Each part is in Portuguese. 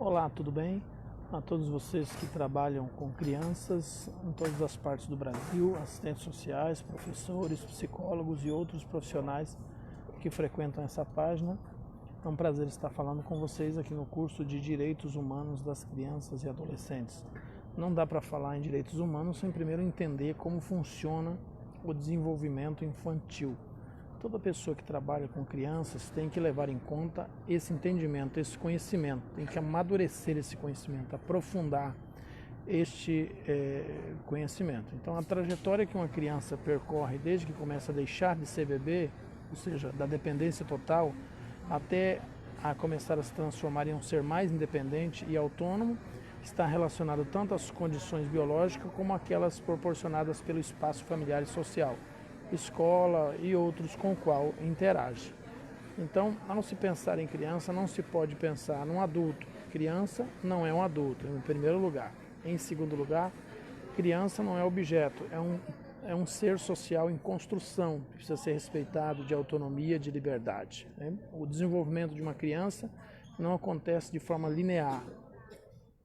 Olá, tudo bem? A todos vocês que trabalham com crianças em todas as partes do Brasil, assistentes sociais, professores, psicólogos e outros profissionais que frequentam essa página. É um prazer estar falando com vocês aqui no curso de Direitos Humanos das Crianças e Adolescentes. Não dá para falar em direitos humanos sem primeiro entender como funciona o desenvolvimento infantil. Toda pessoa que trabalha com crianças tem que levar em conta esse entendimento, esse conhecimento, tem que amadurecer esse conhecimento, aprofundar este conhecimento. Então, a trajetória que uma criança percorre desde que começa a deixar de ser bebê, ou seja, da dependência total, até a começar a se transformar em um ser mais independente e autônomo, está relacionado tanto às condições biológicas como aquelas proporcionadas pelo espaço familiar e social, escola e outros com o qual interage. Então, ao se pensar em criança, não se pode pensar num adulto. Criança não é um adulto, em primeiro lugar. Em segundo lugar, criança não é objeto, é um ser social em construção, que precisa ser respeitado, de autonomia, de liberdade. O desenvolvimento de uma criança não acontece de forma linear.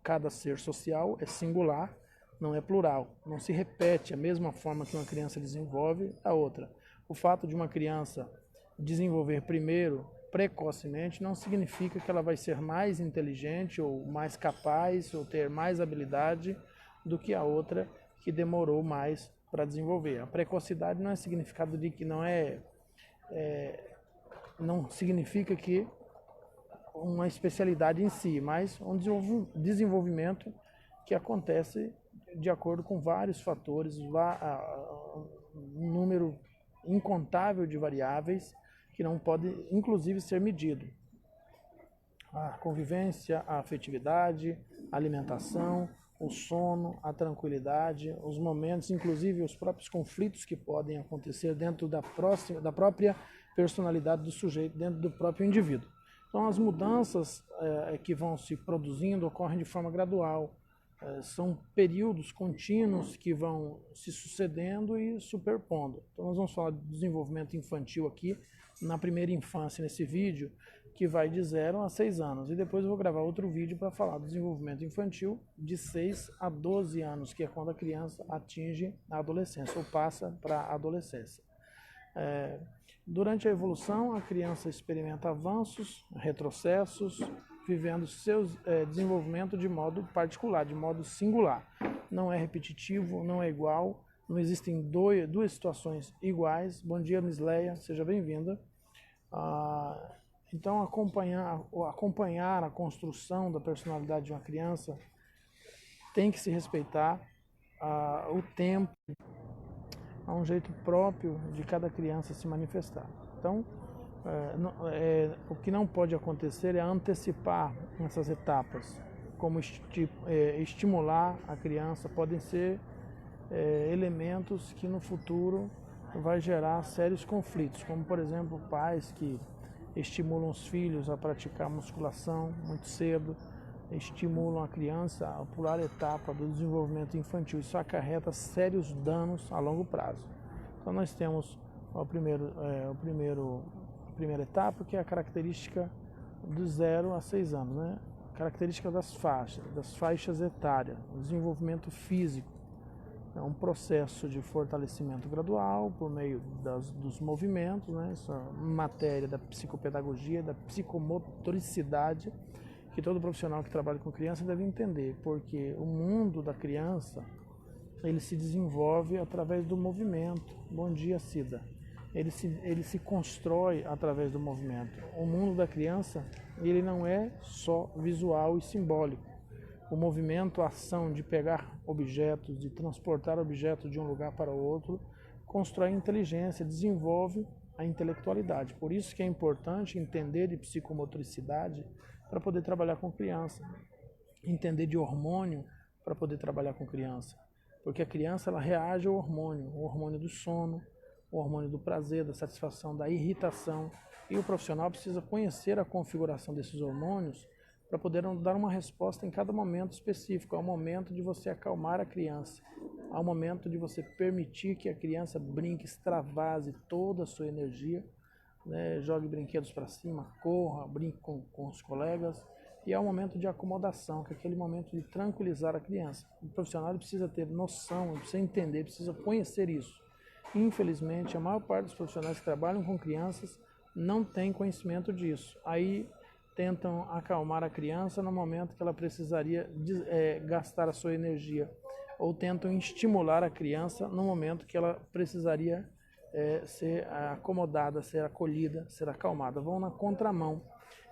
Cada ser social é singular, não é plural, não se repete a mesma forma que uma criança desenvolve a outra. O fato de uma criança desenvolver primeiro, precocemente, não significa que ela vai ser mais inteligente ou mais capaz ou ter mais habilidade do que a outra que demorou mais para desenvolver. A precocidade não é significado de que não significa que uma especialidade em si, mas um desenvolvimento que acontece de acordo com vários fatores, um número incontável de variáveis que não pode, inclusive, ser medido. A convivência, a afetividade, a alimentação, o sono, a tranquilidade, os momentos, inclusive os próprios conflitos que podem acontecer dentro da própria personalidade do sujeito, dentro do próprio indivíduo. Então, as mudanças que vão se produzindo ocorrem de forma gradual. São períodos contínuos que vão se sucedendo e superpondo. Então nós vamos falar de desenvolvimento infantil aqui, na primeira infância, nesse vídeo, que vai de 0 a 6 anos. E depois eu vou gravar outro vídeo para falar do desenvolvimento infantil de 6 a 12 anos, que é quando a criança atinge a adolescência, ou passa para a adolescência. Durante a evolução, a criança experimenta avanços, retrocessos, vivendo seu desenvolvimento de modo particular, de modo singular. Não é repetitivo, não é igual, não existem duas situações iguais. Bom dia, Miss Leia, seja bem-vinda. Então, acompanhar a construção da personalidade de uma criança tem que se respeitar o tempo, há um jeito próprio de cada criança se manifestar. Então, o que não pode acontecer é antecipar essas etapas, como estimular a criança, podem ser elementos que no futuro vai gerar sérios conflitos, como por exemplo pais que estimulam os filhos a praticar musculação muito cedo, estimulam a criança a pular a etapa do desenvolvimento infantil. Isso acarreta sérios danos a longo prazo. Então nós temos a primeira etapa, que é a característica do 0 a 6 anos, né? Característica das faixas etárias, o desenvolvimento físico. É um processo de fortalecimento gradual por meio dos movimentos, né? Essa matéria da psicopedagogia, da psicomotoricidade, que todo profissional que trabalha com criança deve entender, porque o mundo da criança, ele se desenvolve através do movimento. Bom dia, Cida. Ele se constrói através do movimento. O mundo da criança, ele não é só visual e simbólico. O movimento, a ação de pegar objetos, de transportar objetos de um lugar para o outro, constrói inteligência, desenvolve a intelectualidade. Por isso que é importante entender de psicomotricidade para poder trabalhar com criança, entender de hormônio para poder trabalhar com criança, porque a criança ela reage ao hormônio, o hormônio do sono, o hormônio do prazer, da satisfação, da irritação, e o profissional precisa conhecer a configuração desses hormônios para poder dar uma resposta em cada momento específico. Há um momento de você acalmar a criança, há um momento de você permitir que a criança brinque, extravase toda a sua energia, né? Jogue brinquedos para cima, corra, brinque com os colegas, e é o momento de acomodação, que é aquele momento de tranquilizar a criança. O profissional precisa ter noção, precisa entender, precisa conhecer isso. Infelizmente, a maior parte dos profissionais que trabalham com crianças não tem conhecimento disso. Aí tentam acalmar a criança no momento que ela precisaria gastar a sua energia, ou tentam estimular a criança no momento que ela precisaria ser acomodada, ser acolhida, ser acalmada. Vão na contramão.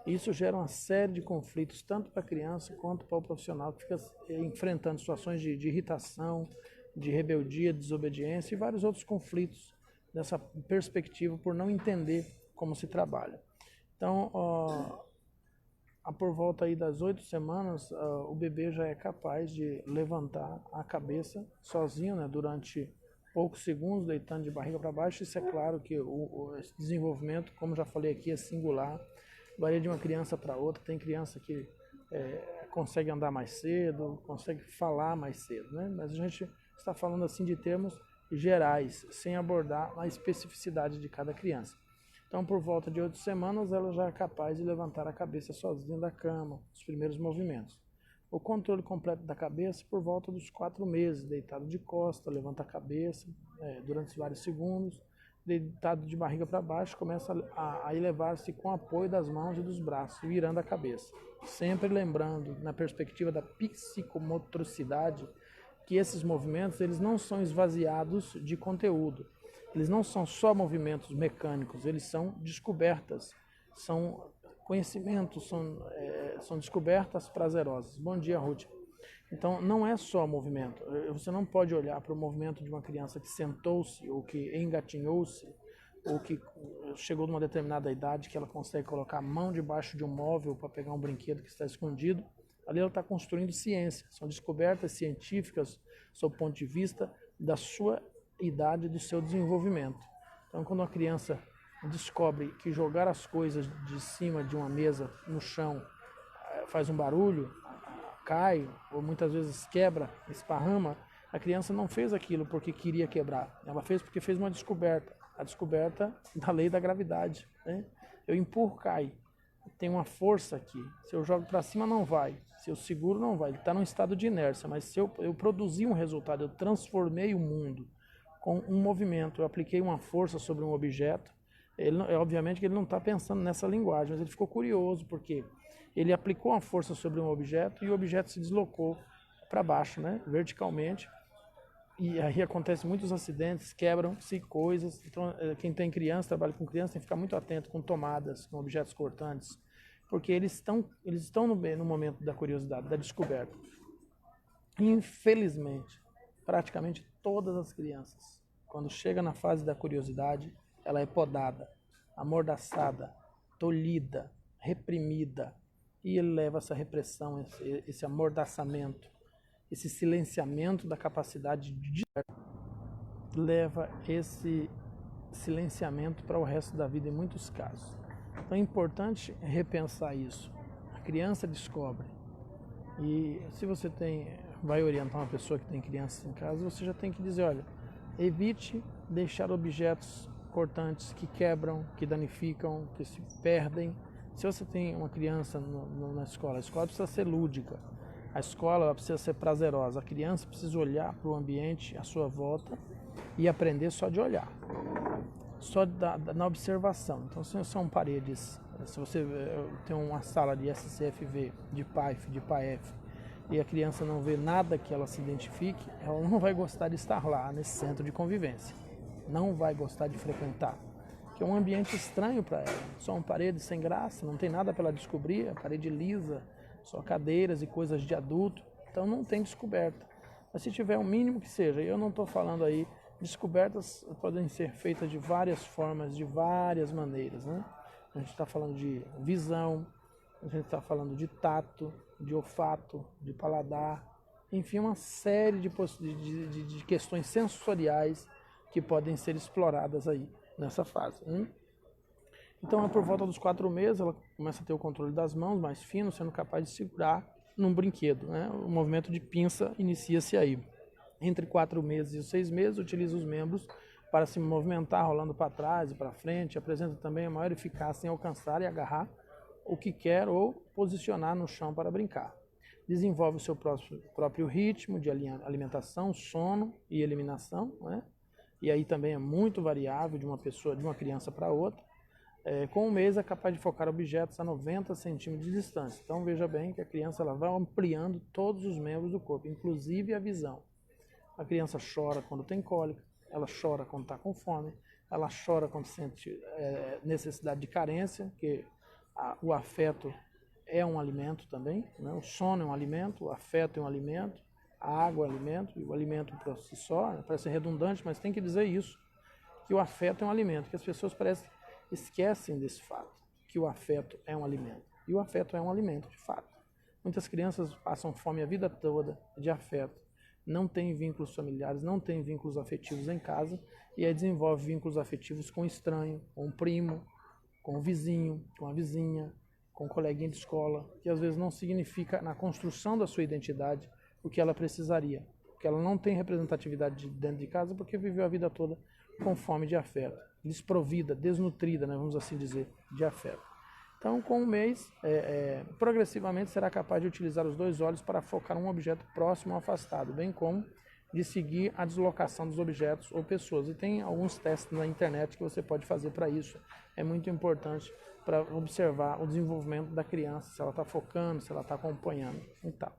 Isso gera uma série de conflitos, tanto para a criança quanto para o profissional, que fica enfrentando situações de irritação, de rebeldia, desobediência e vários outros conflitos nessa perspectiva por não entender como se trabalha. Então, por volta aí das 8 semanas, o bebê já é capaz de levantar a cabeça sozinho, né, durante poucos segundos, deitando de barriga para baixo. Isso é claro que esse desenvolvimento, como já falei aqui, é singular, varia de uma criança para outra. Tem criança que consegue andar mais cedo, consegue falar mais cedo, né? Mas a gente está falando assim de termos gerais, sem abordar a especificidade de cada criança. Então, por volta de 8 semanas, ela já é capaz de levantar a cabeça sozinha da cama, os primeiros movimentos. O controle completo da cabeça por volta dos 4 meses, deitado de costa, levanta a cabeça durante vários segundos, deitado de barriga para baixo, começa a elevar-se com apoio das mãos e dos braços, virando a cabeça. Sempre lembrando, na perspectiva da psicomotricidade, que esses movimentos eles não são esvaziados de conteúdo. Eles não são só movimentos mecânicos, eles são descobertas, são conhecimentos, são descobertas prazerosas. Bom dia, Ruth. Então, não é só movimento. Você não pode olhar para o movimento de uma criança que sentou-se, ou que engatinhou-se, ou que chegou numa determinada idade que ela consegue colocar a mão debaixo de um móvel para pegar um brinquedo que está escondido. Ali ela está construindo ciência. São descobertas científicas sob o ponto de vista da sua idade, do seu desenvolvimento. Então, quando uma criança descobre que jogar as coisas de cima de uma mesa no chão faz um barulho, cai, ou muitas vezes quebra, esparrama, a criança não fez aquilo porque queria quebrar. Ela fez porque fez uma descoberta. A descoberta da lei da gravidade, né? Eu empurro, cai. Tem uma força aqui. Se eu jogo para cima, não vai. Se eu seguro, não vai. Ele está num estado de inércia. Mas se eu produzi um resultado, eu transformei o mundo com um movimento, eu apliquei uma força sobre um objeto. Obviamente que ele não está pensando nessa linguagem, mas ele ficou curioso, porque ele aplicou uma força sobre um objeto e o objeto se deslocou para baixo, né, verticalmente. E aí acontecem muitos acidentes, quebram-se coisas. Então, quem tem criança, trabalha com criança, tem que ficar muito atento com tomadas, com objetos cortantes, porque eles estão no momento da curiosidade, da descoberta. Infelizmente, praticamente todas as crianças, quando chega na fase da curiosidade, ela é podada, amordaçada, tolhida, reprimida, e ele leva essa repressão, esse amordaçamento, esse silenciamento da capacidade de leva esse silenciamento para o resto da vida em muitos casos. Então é importante repensar isso. A criança descobre, e se você vai orientar uma pessoa que tem crianças em casa, você já tem que dizer, olha, evite deixar objetos cortantes que quebram, que danificam, que se perdem. Se você tem uma criança na escola, a escola precisa ser lúdica, a escola ela precisa ser prazerosa, a criança precisa olhar para o ambiente à sua volta e aprender só de olhar, só na observação. Então, se são paredes, se você tem uma sala de SCFV, de PAIF, de PAEF, e a criança não vê nada que ela se identifique, ela não vai gostar de estar lá nesse centro de convivência, não vai gostar de frequentar, que é um ambiente estranho para ela. São paredes sem graça, não tem nada para ela descobrir, a parede lisa, só cadeiras e coisas de adulto, então não tem descoberta. Mas se tiver o mínimo que seja, eu não estou falando aí, descobertas podem ser feitas de várias formas, de várias maneiras, né? A gente está falando de visão, a gente está falando de tato, de olfato, de paladar, enfim, uma série de questões sensoriais que podem ser exploradas aí nessa fase. Então, por volta dos 4 meses, ela começa a ter o controle das mãos mais fino, sendo capaz de segurar num brinquedo, né? O movimento de pinça inicia-se aí. Entre 4 meses e os 6 meses, utiliza os membros para se movimentar, rolando para trás e para frente. Apresenta também a maior eficácia em alcançar e agarrar o que quer ou posicionar no chão para brincar. Desenvolve o seu próprio ritmo de alimentação, sono e eliminação, né? E aí também é muito variável de uma criança para outra. Com um mês é capaz de focar objetos a 90 centímetros de distância. Então veja bem que a criança ela vai ampliando todos os membros do corpo, inclusive a visão. A criança chora quando tem cólica, ela chora quando está com fome, ela chora quando sente necessidade de carência, que o afeto é um alimento também, né? O sono é um alimento, o afeto é um alimento, a água é um alimento, e o alimento por si só, parece redundante, mas tem que dizer isso, que o afeto é um alimento, que as pessoas esquecem desse fato, que o afeto é um alimento. E o afeto é um alimento, de fato. Muitas crianças passam fome a vida toda de afeto, não têm vínculos familiares, não têm vínculos afetivos em casa, e aí desenvolve vínculos afetivos com o estranho, com o primo, com o vizinho, com a vizinha, com o coleguinha de escola, que às vezes não significa na construção da sua identidade o que ela precisaria, porque ela não tem representatividade dentro de casa porque viveu a vida toda com fome de afeto, desprovida, desnutrida, né, vamos assim dizer, de afeto. Então, com um mês, progressivamente será capaz de utilizar os dois olhos para focar um objeto próximo ou afastado, bem como de seguir a deslocação dos objetos ou pessoas. E tem alguns testes na internet que você pode fazer para isso. É muito importante para observar o desenvolvimento da criança, se ela está focando, se ela está acompanhando e tal.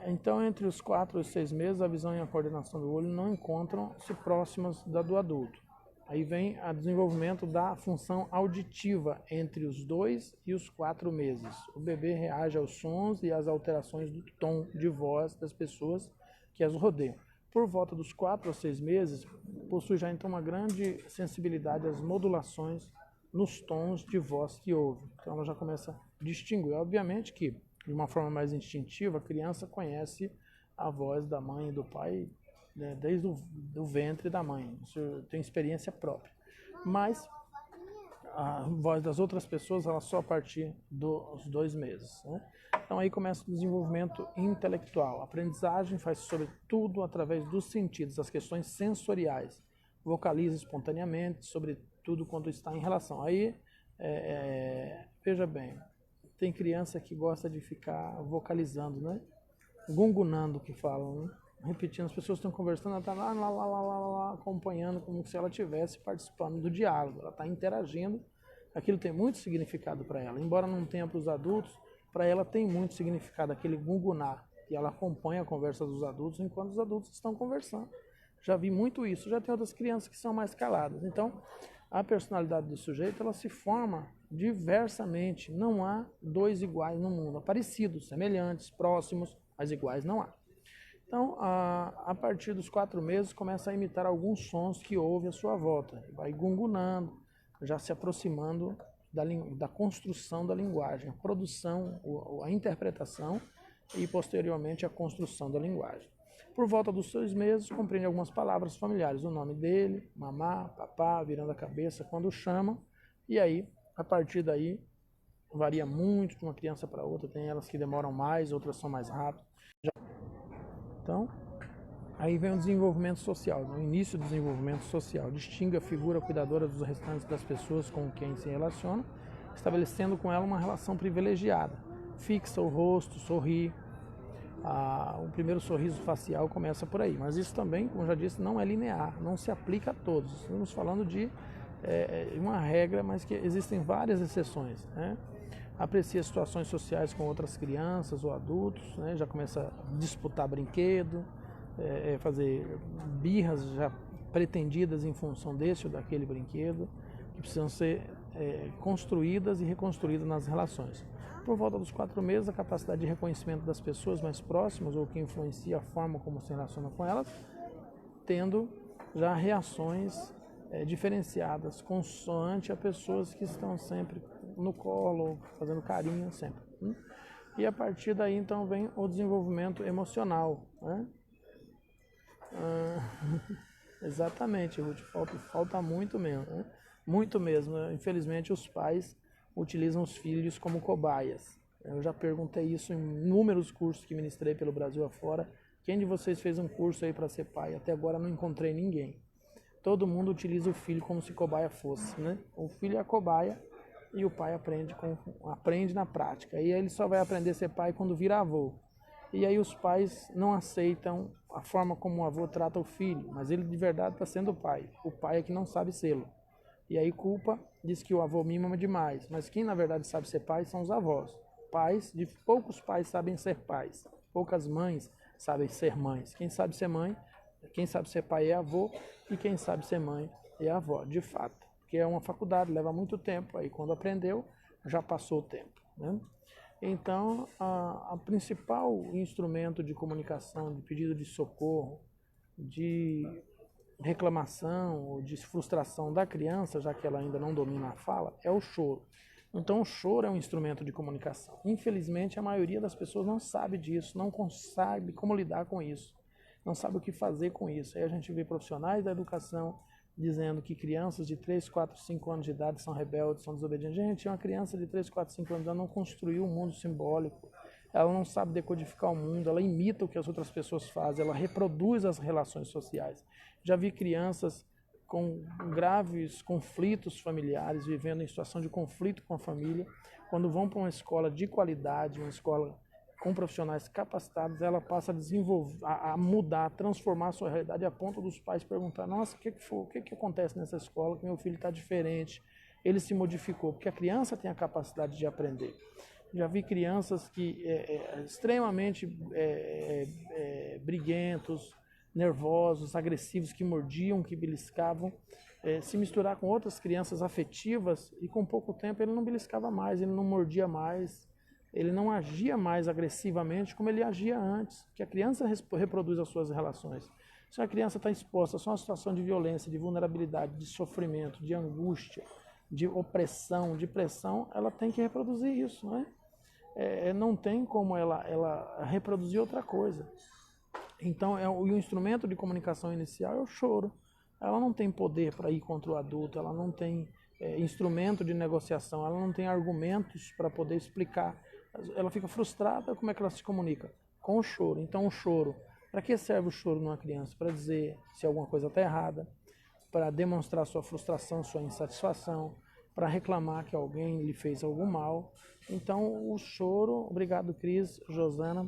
Então, entre os 4 e 6 meses, a visão e a coordenação do olho não encontram-se próximas da do adulto. Aí vem o desenvolvimento da função auditiva entre os 2 e os 4 meses. O bebê reage aos sons e às alterações do tom de voz das pessoas que as rodeiam. Por volta dos 4 a 6 meses, possui já então uma grande sensibilidade às modulações nos tons de voz que ouve. Então ela já começa a distinguir. Obviamente que, de uma forma mais instintiva, a criança conhece a voz da mãe e do pai, né, desde o ventre da mãe. Isso tem experiência própria. Mas a voz das outras pessoas ela só a partir dos 2 meses, né? Então aí começa o desenvolvimento intelectual. A aprendizagem faz sobretudo através dos sentidos, as questões sensoriais. Vocaliza espontaneamente, sobretudo quando está em relação. Aí, veja bem, tem criança que gosta de ficar vocalizando, né? Gungunando, que falam, né? Repetindo, as pessoas estão conversando, ela está lá, acompanhando como se ela estivesse participando do diálogo, ela está interagindo, aquilo tem muito significado para ela, embora não tenha para os adultos, para ela tem muito significado, aquele gungunar, e ela acompanha a conversa dos adultos enquanto os adultos estão conversando. Já vi muito isso, já tem outras crianças que são mais caladas, então a personalidade do sujeito ela se forma diversamente, não há 2 iguais no mundo, há parecidos, semelhantes, próximos, mas iguais não há. Então, a partir dos 4 meses, começa a imitar alguns sons que ouve à sua volta. Vai gungunando, já se aproximando da construção da linguagem, a produção, a interpretação e, posteriormente, a construção da linguagem. Por volta dos 6 meses, compreende algumas palavras familiares, o nome dele, mamá, papá, virando a cabeça quando chama, e aí, a partir daí, varia muito de uma criança para outra, tem elas que demoram mais, outras são mais rápidas. Então, aí vem o desenvolvimento social, o início do desenvolvimento social. Distingue a figura cuidadora dos restantes das pessoas com quem se relaciona, estabelecendo com ela uma relação privilegiada. Fixa o rosto, sorri. O primeiro sorriso facial começa por aí. Mas isso também, como já disse, não é linear, não se aplica a todos. Estamos falando de uma regra, mas que existem várias exceções, né? Aprecia situações sociais com outras crianças ou adultos, né? Já começa a disputar brinquedo, fazer birras já pretendidas em função desse ou daquele brinquedo, que precisam ser construídas e reconstruídas nas relações. Por volta dos 4 meses, a capacidade de reconhecimento das pessoas mais próximas ou que influencia a forma como se relaciona com elas, tendo já reações diferenciadas, consoante a pessoas que estão sempre no colo, fazendo carinho sempre. E a partir daí, então, vem o desenvolvimento emocional, né? Exatamente, Ruth, falta muito mesmo, né? Muito mesmo. Infelizmente, os pais utilizam os filhos como cobaias. Eu já perguntei isso em inúmeros cursos que ministrei pelo Brasil afora. Quem de vocês fez um curso aí para ser pai? Até agora não encontrei ninguém. Todo mundo utiliza o filho como se cobaia fosse, né? O filho é a cobaia e o pai aprende na prática. E ele só vai aprender a ser pai quando vira avô. E aí os pais não aceitam a forma como o avô trata o filho, mas ele de verdade está sendo pai. O pai é que não sabe sê-lo. E aí culpa, diz que o avô mima demais, mas quem na verdade sabe ser pai são os avós. Poucos pais sabem ser pais, poucas mães sabem ser mães. Quem sabe ser mãe, quem sabe ser pai é avô, e quem sabe ser mãe é avó, de fato. Porque é uma faculdade, leva muito tempo, aí quando aprendeu, já passou o tempo, né? Então, a principal instrumento de comunicação, de pedido de socorro, de reclamação ou de frustração da criança, já que ela ainda não domina a fala, é o choro. Então, o choro é um instrumento de comunicação. Infelizmente, a maioria das pessoas não sabe disso, não sabe como lidar com isso, não sabe o que fazer com isso. Aí a gente vê profissionais da educação dizendo que crianças de 3, 4, 5 anos de idade são rebeldes, são desobedientes. Gente, uma criança de 3, 4, 5 anos de idade não construiu um mundo simbólico, ela não sabe decodificar o mundo, ela imita o que as outras pessoas fazem, ela reproduz as relações sociais. Já vi crianças com graves conflitos familiares, vivendo em situação de conflito com a família, quando vão para uma escola de qualidade, uma escola com profissionais capacitados, ela passa a desenvolver, a mudar, a transformar a sua realidade a ponto dos pais perguntar: nossa, o que acontece nessa escola que meu filho está diferente? Ele se modificou, porque a criança tem a capacidade de aprender. Já vi crianças que extremamente briguentos, nervosos, agressivos, que mordiam, que beliscavam, se misturar com outras crianças afetivas, e com pouco tempo ele não beliscava mais, ele não mordia mais, ele não agia mais agressivamente como ele agia antes, que a criança reproduz as suas relações. Se a criança está exposta a uma situação de violência, de vulnerabilidade, de sofrimento, de angústia, de opressão, de pressão, ela tem que reproduzir isso, né? Não tem como ela reproduzir outra coisa. Então, o instrumento de comunicação inicial é o choro. Ela não tem poder para ir contra o adulto, ela não tem instrumento de negociação, ela não tem argumentos para poder explicar. Ela fica frustrada, como é que ela se comunica? Com o choro. Então, o choro, para que serve o choro numa criança? Para dizer se alguma coisa está errada, para demonstrar sua frustração, sua insatisfação, para reclamar que alguém lhe fez algum mal. Então, o choro, obrigado Cris, Josana,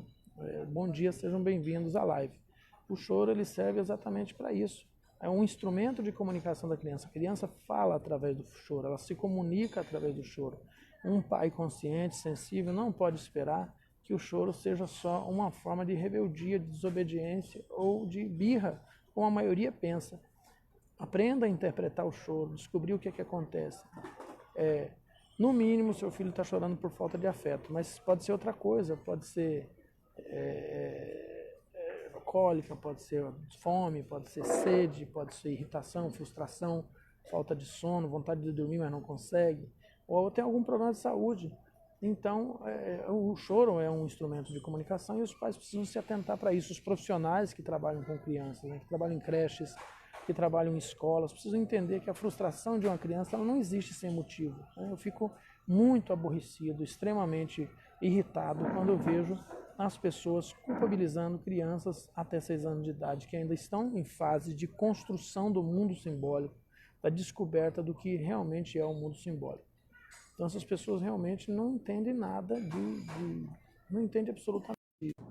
bom dia, sejam bem-vindos à live. O choro, ele serve exatamente para isso. É um instrumento de comunicação da criança. A criança fala através do choro, ela se comunica através do choro. Um pai consciente, sensível, não pode esperar que o choro seja só uma forma de rebeldia, de desobediência ou de birra, como a maioria pensa. Aprenda a interpretar o choro, descobrir o que acontece. No mínimo, seu filho está chorando por falta de afeto, mas pode ser outra coisa, pode ser cólica, pode ser fome, pode ser sede, pode ser irritação, frustração, falta de sono, vontade de dormir, mas não consegue, ou tem algum problema de saúde. Então, o choro é um instrumento de comunicação e os pais precisam se atentar para isso. Os profissionais que trabalham com crianças, né, que trabalham em creches, que trabalham em escolas, precisam entender que a frustração de uma criança ela não existe sem motivo, né? Eu fico muito aborrecido, extremamente irritado quando eu vejo as pessoas culpabilizando crianças até 6 anos de idade, que ainda estão em fase de construção do mundo simbólico, da descoberta do que realmente é o mundo simbólico. Então essas pessoas realmente não entendem nada não entendem absolutamente nada.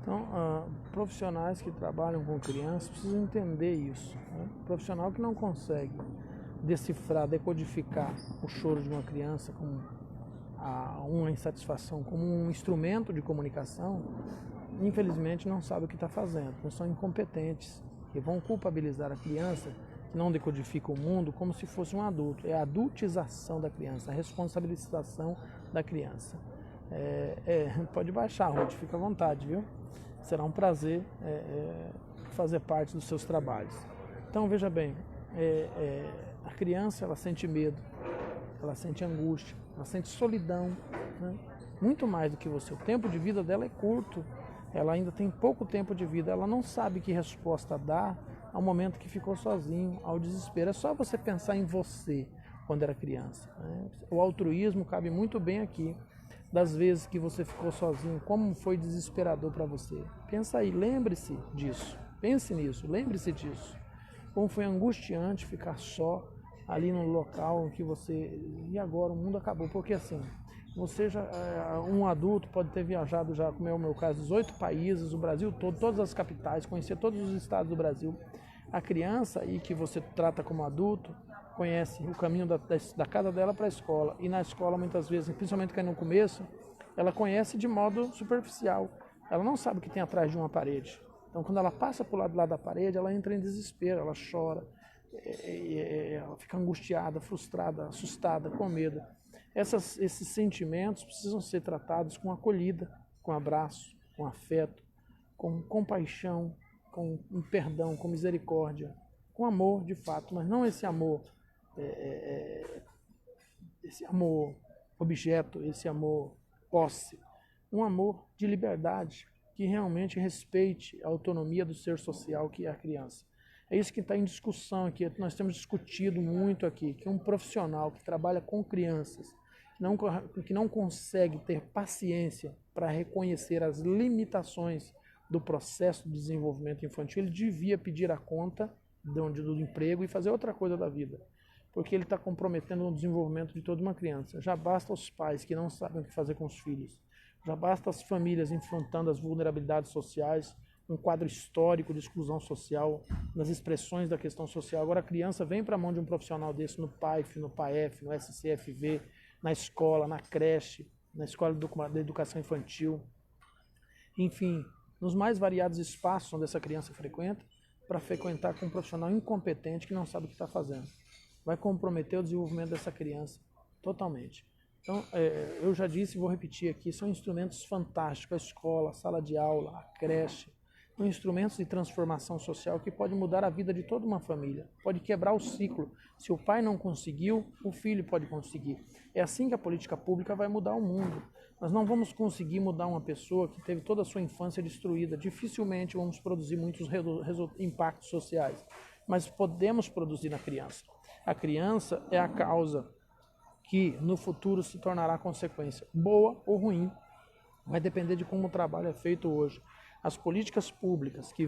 Então, profissionais que trabalham com crianças precisam entender isso, né? Profissional que não consegue decifrar, decodificar o choro de uma criança como uma insatisfação, como um instrumento de comunicação, infelizmente não sabe o que está fazendo. Então, são incompetentes e vão culpabilizar a criança que não decodifica o mundo como se fosse um adulto. É a adultização da criança, a responsabilização da criança. Pode baixar, Ruth, fica à vontade, viu? Será um prazer fazer parte dos seus trabalhos. Então, veja bem, a criança ela sente medo, ela sente angústia, ela sente solidão, né? Muito mais do que você. O tempo de vida dela é curto, ela ainda tem pouco tempo de vida, ela não sabe que resposta dar ao momento que ficou sozinho, ao desespero. É só você pensar em você quando era criança, né? O altruísmo cabe muito bem aqui. Das vezes que você ficou sozinho, como foi desesperador para você. Pensa aí, lembre-se disso, pense nisso, lembre-se disso. Como foi angustiante ficar só, ali no local que você... E agora o mundo acabou, porque assim, você já, um adulto pode ter viajado já, como é o meu caso, 18 países, o Brasil todo, todas as capitais, conhecer todos os estados do Brasil. A criança, e que você trata como adulto, conhece o caminho da casa dela para a escola. E na escola, muitas vezes, principalmente que é no começo, ela conhece de modo superficial. Ela não sabe o que tem atrás de uma parede. Então, quando ela passa para o lado da parede, ela entra em desespero, ela chora, ela fica angustiada, frustrada, assustada, com medo. Esses sentimentos precisam ser tratados com acolhida, com abraço, com afeto, com compaixão, com perdão, com misericórdia, com amor de fato, mas não esse amor objeto, esse amor posse, um amor de liberdade que realmente respeite a autonomia do ser social que é a criança. É isso que está em discussão aqui, nós temos discutido muito aqui, que um profissional que trabalha com crianças, que não consegue ter paciência para reconhecer as limitações do processo de desenvolvimento infantil, ele devia pedir a conta do emprego e fazer outra coisa da vida, porque ele está comprometendo o desenvolvimento de toda uma criança. Já basta os pais que não sabem o que fazer com os filhos, já basta as famílias enfrentando as vulnerabilidades sociais, um quadro histórico de exclusão social, nas expressões da questão social. Agora a criança vem para a mão de um profissional desse no PAIF, no PAEF, no SCFV, na escola, na creche, na escola de educação infantil, enfim, nos mais variados espaços onde essa criança frequenta, para frequentar com um profissional incompetente que não sabe o que está fazendo. Vai comprometer o desenvolvimento dessa criança totalmente. Então, eu já disse e vou repetir aqui, são instrumentos fantásticos, a escola, a sala de aula, a creche, são instrumentos de transformação social que pode mudar a vida de toda uma família, pode quebrar o ciclo. Se o pai não conseguiu, o filho pode conseguir. É assim que a política pública vai mudar o mundo. Nós não vamos conseguir mudar uma pessoa que teve toda a sua infância destruída. Dificilmente vamos produzir muitos impactos sociais, mas podemos produzir na criança. A criança é a causa que no futuro se tornará consequência, boa ou ruim. Vai depender de como o trabalho é feito hoje. As políticas públicas que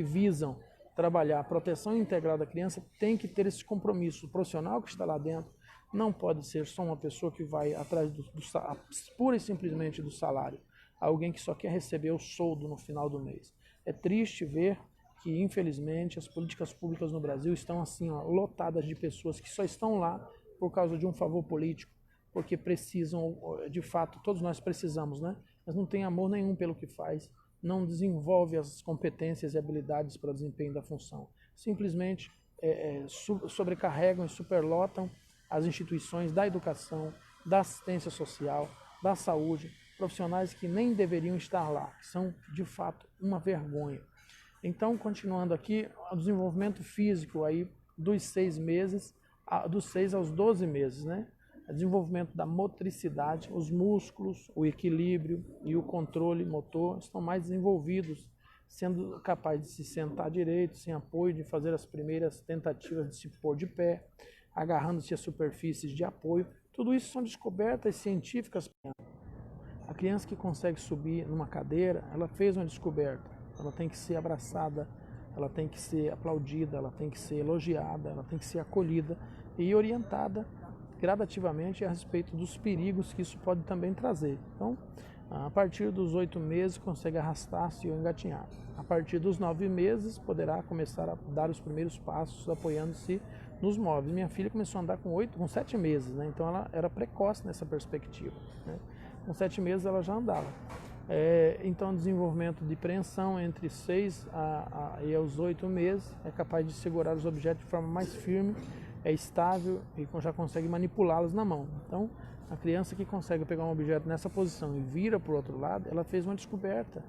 visam trabalhar a proteção integral da criança têm que ter esse compromisso. O profissional que está lá dentro não pode ser só uma pessoa que vai atrás pura e simplesmente do salário. Alguém que só quer receber o soldo no final do mês. É triste ver que, infelizmente, as políticas públicas no Brasil estão assim, ó, lotadas de pessoas que só estão lá por causa de um favor político, porque precisam, de fato, todos nós precisamos, né? Mas não tem amor nenhum pelo que faz, não desenvolve as competências e habilidades para o desempenho da função. Simplesmente sobrecarregam e superlotam as instituições da educação, da assistência social, da saúde, profissionais que nem deveriam estar lá, que são, de fato, uma vergonha. Então, continuando aqui, o desenvolvimento físico aí dos 6 meses, dos 6 aos 12 meses, né? O desenvolvimento da motricidade, os músculos, o equilíbrio e o controle motor estão mais desenvolvidos, sendo capaz de se sentar direito, sem apoio, de fazer as primeiras tentativas de se pôr de pé, agarrando-se a superfícies de apoio. Tudo isso são descobertas científicas. A criança que consegue subir numa cadeira, ela fez uma descoberta. Ela tem que ser abraçada, ela tem que ser aplaudida, ela tem que ser elogiada, ela tem que ser acolhida e orientada gradativamente a respeito dos perigos que isso pode também trazer. Então, a partir dos 8 meses consegue arrastar-se ou engatinhar. A partir dos 9 meses poderá começar a dar os primeiros passos apoiando-se nos móveis. Minha filha começou a andar com 7 meses, né? Então ela era precoce nessa perspectiva, né? Com 7 meses ela já andava. Então, desenvolvimento de preensão entre 6 e aos 8 meses, é capaz de segurar os objetos de forma mais firme, é estável e já consegue manipulá-los na mão. Então, a criança que consegue pegar um objeto nessa posição e vira para o outro lado, ela fez uma descoberta.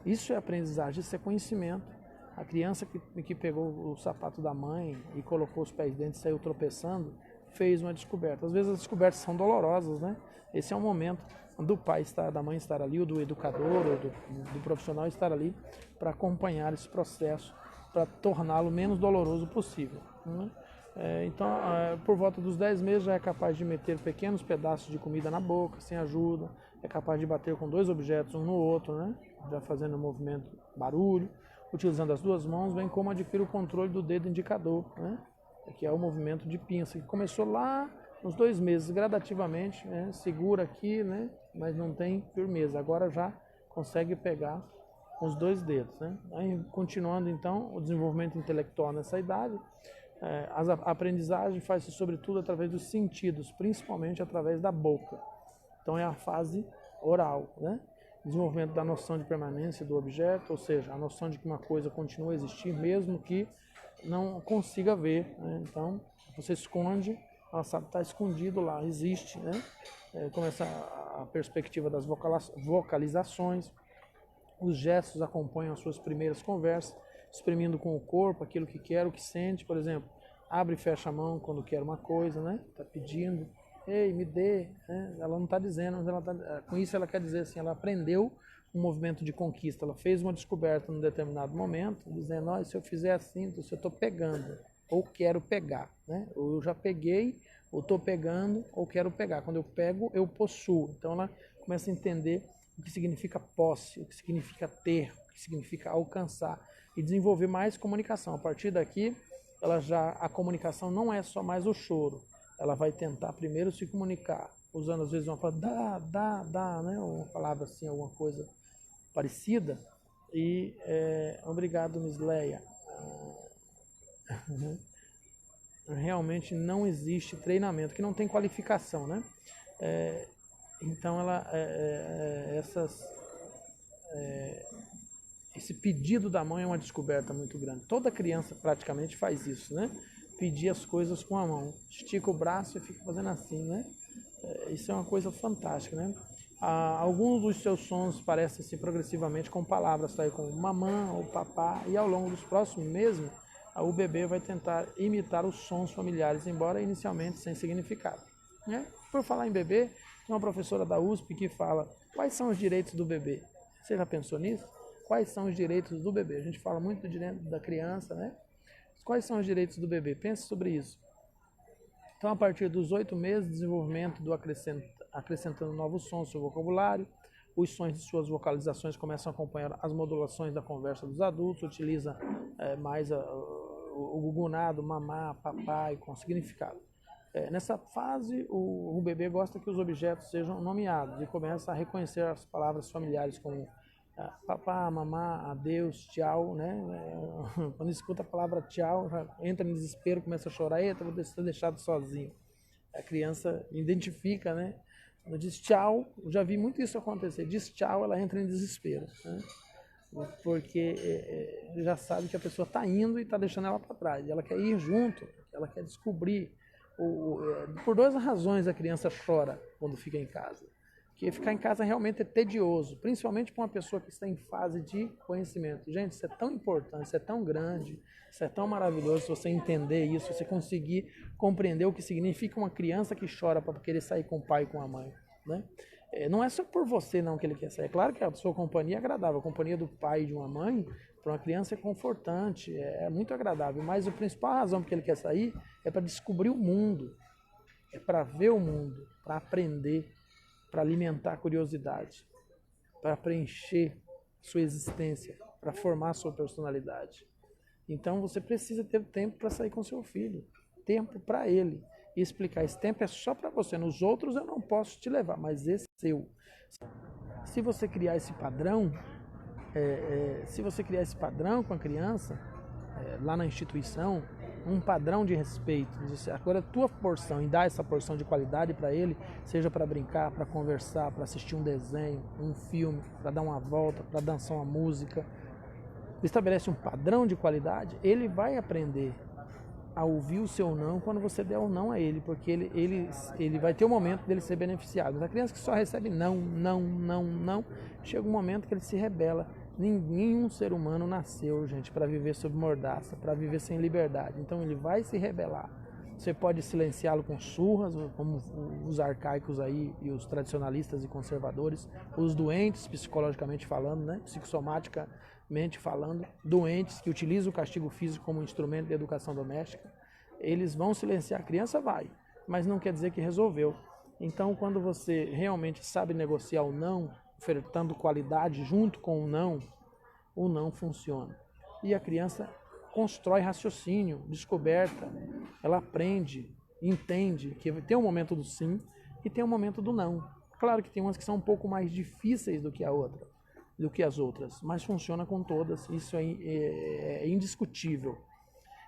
Isso é aprendizagem, isso é conhecimento. A criança que pegou o sapato da mãe e colocou os pés dentro e saiu tropeçando, fez uma descoberta. Às vezes as descobertas são dolorosas, né? Esse é o momento do pai da mãe estar ali, ou do educador, ou do profissional estar ali para acompanhar esse processo, para torná-lo menos doloroso possível, né? Então, por volta dos 10 meses já é capaz de meter pequenos pedaços de comida na boca, sem ajuda, é capaz de bater com 2 objetos um no outro, né? Já fazendo um movimento, barulho, utilizando as 2 mãos, bem como adquire o controle do dedo indicador, né? que é o movimento de pinça, que começou lá uns 2 meses, gradativamente, né? Segura aqui, né? Mas não tem firmeza. Agora já consegue pegar com os 2 dedos, né? Aí, continuando então o desenvolvimento intelectual nessa idade, a aprendizagem faz-se sobretudo através dos sentidos, principalmente através da boca. Então é a fase oral, né? Desenvolvimento da noção de permanência do objeto, ou seja, a noção de que uma coisa continua a existir mesmo que não consiga ver, né? Então você esconde, ela sabe que está escondido lá, existe, né? Começa a perspectiva das vocalizações, os gestos acompanham as suas primeiras conversas, exprimindo com o corpo aquilo que quer, o que sente, por exemplo, abre e fecha a mão quando quer uma coisa, né? Está pedindo, ei, me dê, né? Ela não está dizendo, mas com isso ela quer dizer assim, ela aprendeu um movimento de conquista, ela fez uma descoberta num determinado momento, dizendo, olha, se eu fizer assim, então, se eu estou pegando, ou quero pegar, né? Ou eu já peguei, ou estou pegando, ou quero pegar. Quando eu pego, eu possuo. Então ela começa a entender o que significa posse, o que significa ter, o que significa alcançar e desenvolver mais comunicação. A partir daqui, a comunicação não é só mais o choro. Ela vai tentar primeiro se comunicar, usando às vezes uma palavra dá, né? Ou uma palavra assim, alguma coisa parecida. E obrigado, Miss Leia. Realmente não existe treinamento, que não tem qualificação, né? Então esse pedido da mãe é uma descoberta muito grande. Toda criança praticamente faz isso, né? Pedir as coisas com a mão. Estica o braço e fica fazendo assim, né? Isso é uma coisa fantástica, né? Alguns dos seus sons parecem-se progressivamente com palavras, tá aí, como mamã ou papá, e ao longo dos próximos meses, o bebê vai tentar imitar os sons familiares, embora inicialmente sem significado, né? Por falar em bebê, tem uma professora da USP que fala, quais são os direitos do bebê? Você já pensou nisso? Quais são os direitos do bebê? A gente fala muito do direito da criança, né? Quais são os direitos do bebê? Pense sobre isso. Então, a partir dos 8 meses, desenvolvimento do acrescentando novos sons ao seu vocabulário, os sons de suas vocalizações começam a acompanhar as modulações da conversa dos adultos, utiliza mais o gugunado, mamá, papai, com significado. Nessa fase, o bebê gosta que os objetos sejam nomeados e começa a reconhecer as palavras familiares como papá, mamá, adeus, tchau, né? Quando escuta a palavra tchau, já entra em desespero, começa a chorar, eita, vou ser deixado sozinho. A criança identifica, né? Quando diz tchau, eu já vi muito isso acontecer, diz tchau, ela entra em desespero, né? Porque já sabe que a pessoa está indo e está deixando ela para trás, ela quer ir junto, ela quer descobrir. Por 2 razões a criança chora quando fica em casa. Porque ficar em casa realmente é tedioso, principalmente para uma pessoa que está em fase de conhecimento. Gente, isso é tão importante, isso é tão grande, isso é tão maravilhoso, se você entender isso, você conseguir compreender o que significa uma criança que chora para querer sair com o pai e com a mãe, né? Não é só por você não que ele quer sair. É claro que a sua companhia é agradável, a companhia do pai e de uma mãe, para uma criança é confortante, é muito agradável, mas a principal razão porque ele quer sair é para descobrir o mundo, é para ver o mundo, para aprender, para alimentar a curiosidade, para preencher sua existência, para formar sua personalidade. Então você precisa ter tempo para sair com seu filho, tempo para ele, e explicar, esse tempo é só para você, nos outros eu não posso te levar, mas esse é seu. Se você criar esse padrão, com a criança, lá na instituição, um padrão de respeito, agora a tua porção, em dar essa porção de qualidade para ele, seja para brincar, para conversar, para assistir um desenho, um filme, para dar uma volta, para dançar uma música, estabelece um padrão de qualidade, ele vai aprender a ouvir o seu não quando você der o não a ele, porque ele vai ter o momento dele ser beneficiado. Mas a criança que só recebe não, chega um momento que ele se rebela. Nenhum ser humano nasceu, gente, para viver sob mordaça, para viver sem liberdade. Então ele vai se rebelar. Você pode silenciá-lo com surras, como os arcaicos aí e os tradicionalistas e conservadores, os doentes, psicologicamente falando, né, psicossomaticamente falando, doentes que utilizam o castigo físico como instrumento de educação doméstica, eles vão silenciar a criança, vai, mas não quer dizer que resolveu. Então, quando você realmente sabe negociar o não, ofertando qualidade junto com o não funciona. E a criança constrói raciocínio, descoberta, ela aprende, entende que tem um momento do sim e tem um momento do não. Claro que tem umas que são um pouco mais difíceis do que as outras, mas funciona com todas, isso é indiscutível.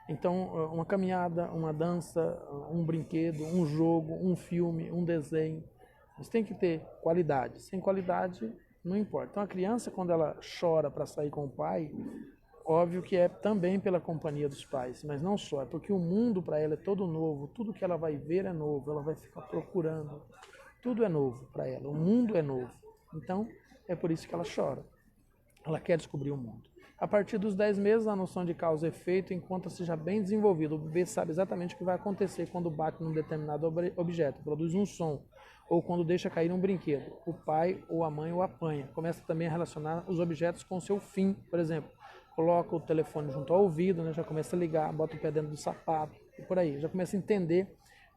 Então, uma caminhada, uma dança, um brinquedo, um jogo, um filme, um desenho, mas tem que ter qualidade. Sem qualidade, não importa. Então, a criança, quando ela chora para sair com o pai, óbvio que é também pela companhia dos pais, mas não só, é porque o mundo para ela é todo novo, tudo que ela vai ver é novo, ela vai ficar procurando, tudo é novo para ela, o mundo é novo. Então, é por isso que ela chora. Ela quer descobrir o mundo. A partir dos 10 meses, a noção de causa e efeito encontra-se já bem desenvolvida. O bebê sabe exatamente o que vai acontecer quando bate num determinado objeto, produz um som, ou quando deixa cair um brinquedo. O pai, ou a mãe, o apanha. Começa também a relacionar os objetos com seu fim. Por exemplo, coloca o telefone junto ao ouvido, né, já começa a ligar, bota o pé dentro do sapato, e por aí. Já começa a entender,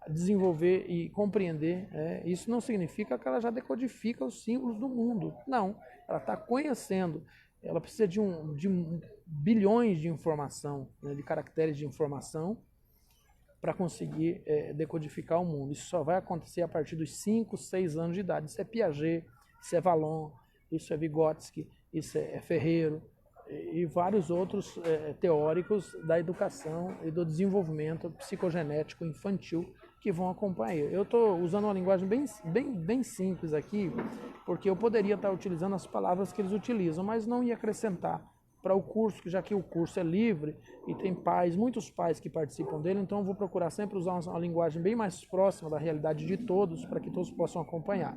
a desenvolver e compreender. Isso não significa que ela já decodifica os símbolos do mundo. Não, ela está conhecendo. Ela precisa de bilhões de informação, né, de caracteres de informação, para conseguir decodificar o mundo. Isso só vai acontecer a partir dos 5, 6 anos de idade. Isso é Piaget, isso é Vallon, isso é Vygotsky, isso é Ferreiro e vários outros teóricos da educação e do desenvolvimento psicogenético infantil que vão acompanhar. Eu estou usando uma linguagem bem simples aqui, porque eu poderia estar utilizando as palavras que eles utilizam, mas não ia acrescentar para o curso, já que o curso é livre e tem pais, muitos pais que participam dele, então eu vou procurar sempre usar uma linguagem bem mais próxima da realidade de todos, para que todos possam acompanhar.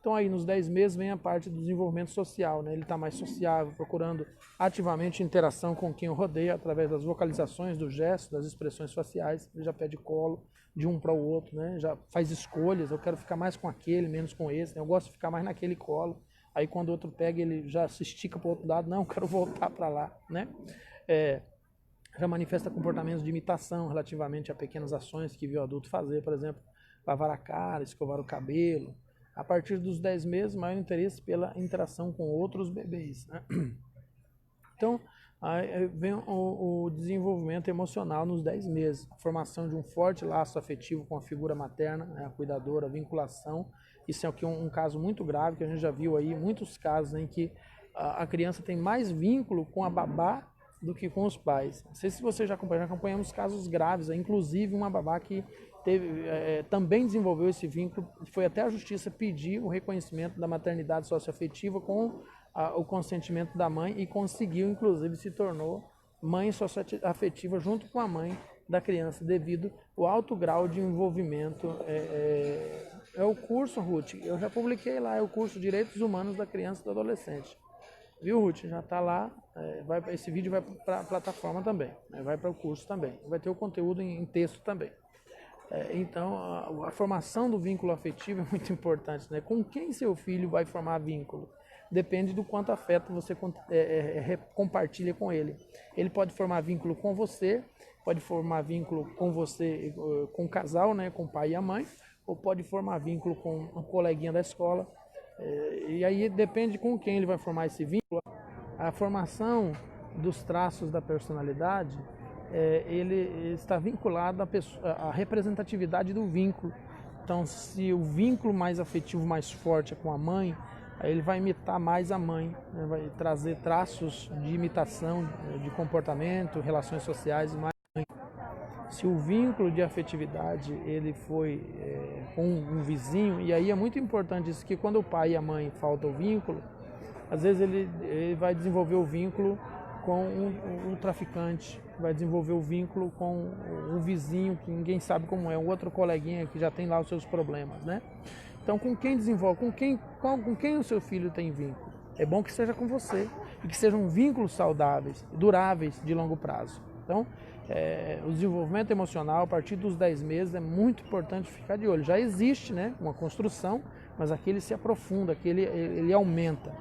Então aí nos 10 meses vem a parte do desenvolvimento social, né? Ele está mais sociável, procurando ativamente interação com quem o rodeia, através das vocalizações, dos gestos, das expressões faciais. Ele já pede colo de um para o outro, né? Já faz escolhas, eu quero ficar mais com aquele, menos com esse, né? Eu gosto de ficar mais naquele colo. Aí quando o outro pega, ele já se estica para o outro lado, não, eu quero voltar para lá, né? Já manifesta comportamentos de imitação relativamente a pequenas ações que viu o adulto fazer, por exemplo, lavar a cara, escovar o cabelo. A partir dos 10 meses, maior interesse pela interação com outros bebês, né? Então, aí vem o desenvolvimento emocional nos 10 meses, a formação de um forte laço afetivo com a figura materna, né, a cuidadora, a vinculação. Isso é um caso muito grave, que a gente já viu aí, muitos casos em que a criança tem mais vínculo com a babá do que com os pais. Não sei se você já acompanhou, já acompanhamos casos graves, inclusive uma babá que também desenvolveu esse vínculo, foi até a justiça pedir o reconhecimento da maternidade socioafetiva com o consentimento da mãe e conseguiu, inclusive se tornou mãe socioafetiva junto com a mãe da criança, devido ao alto grau de envolvimento. É o curso, Ruth, eu já publiquei lá, é o curso Direitos Humanos da Criança e do Adolescente. Viu, Ruth? Já está lá, esse vídeo vai para a plataforma também, vai para o curso também, vai ter o conteúdo em texto também. Então, a formação do vínculo afetivo é muito importante, né? Com quem seu filho vai formar vínculo? Depende do quanto afeto você compartilha com ele. Ele pode formar vínculo com você, pode formar vínculo com você, com o casal, né? Com o pai e a mãe, ou pode formar vínculo com um coleguinha da escola. E aí depende com quem ele vai formar esse vínculo. A formação dos traços da personalidade, ele está vinculado à representatividade do vínculo. Então, se o vínculo mais afetivo, mais forte é com a mãe, aí ele vai imitar mais a mãe, né? Vai trazer traços de imitação, de comportamento, relações sociais mais a mãe. Se o vínculo de afetividade ele foi com um vizinho, e aí é muito importante isso, que quando o pai e a mãe faltam o vínculo, às vezes ele vai desenvolver o vínculo com um traficante, vai desenvolver o vínculo com um vizinho que ninguém sabe como é, um outro coleguinha que já tem lá os seus problemas, né? Então, com quem desenvolve, com quem o seu filho tem vínculo? É bom que seja com você e que sejam vínculos saudáveis, duráveis, de longo prazo. Então, o desenvolvimento emocional a partir dos 10 meses é muito importante ficar de olho. Já existe, né, uma construção, mas aqui ele se aprofunda, aqui ele aumenta.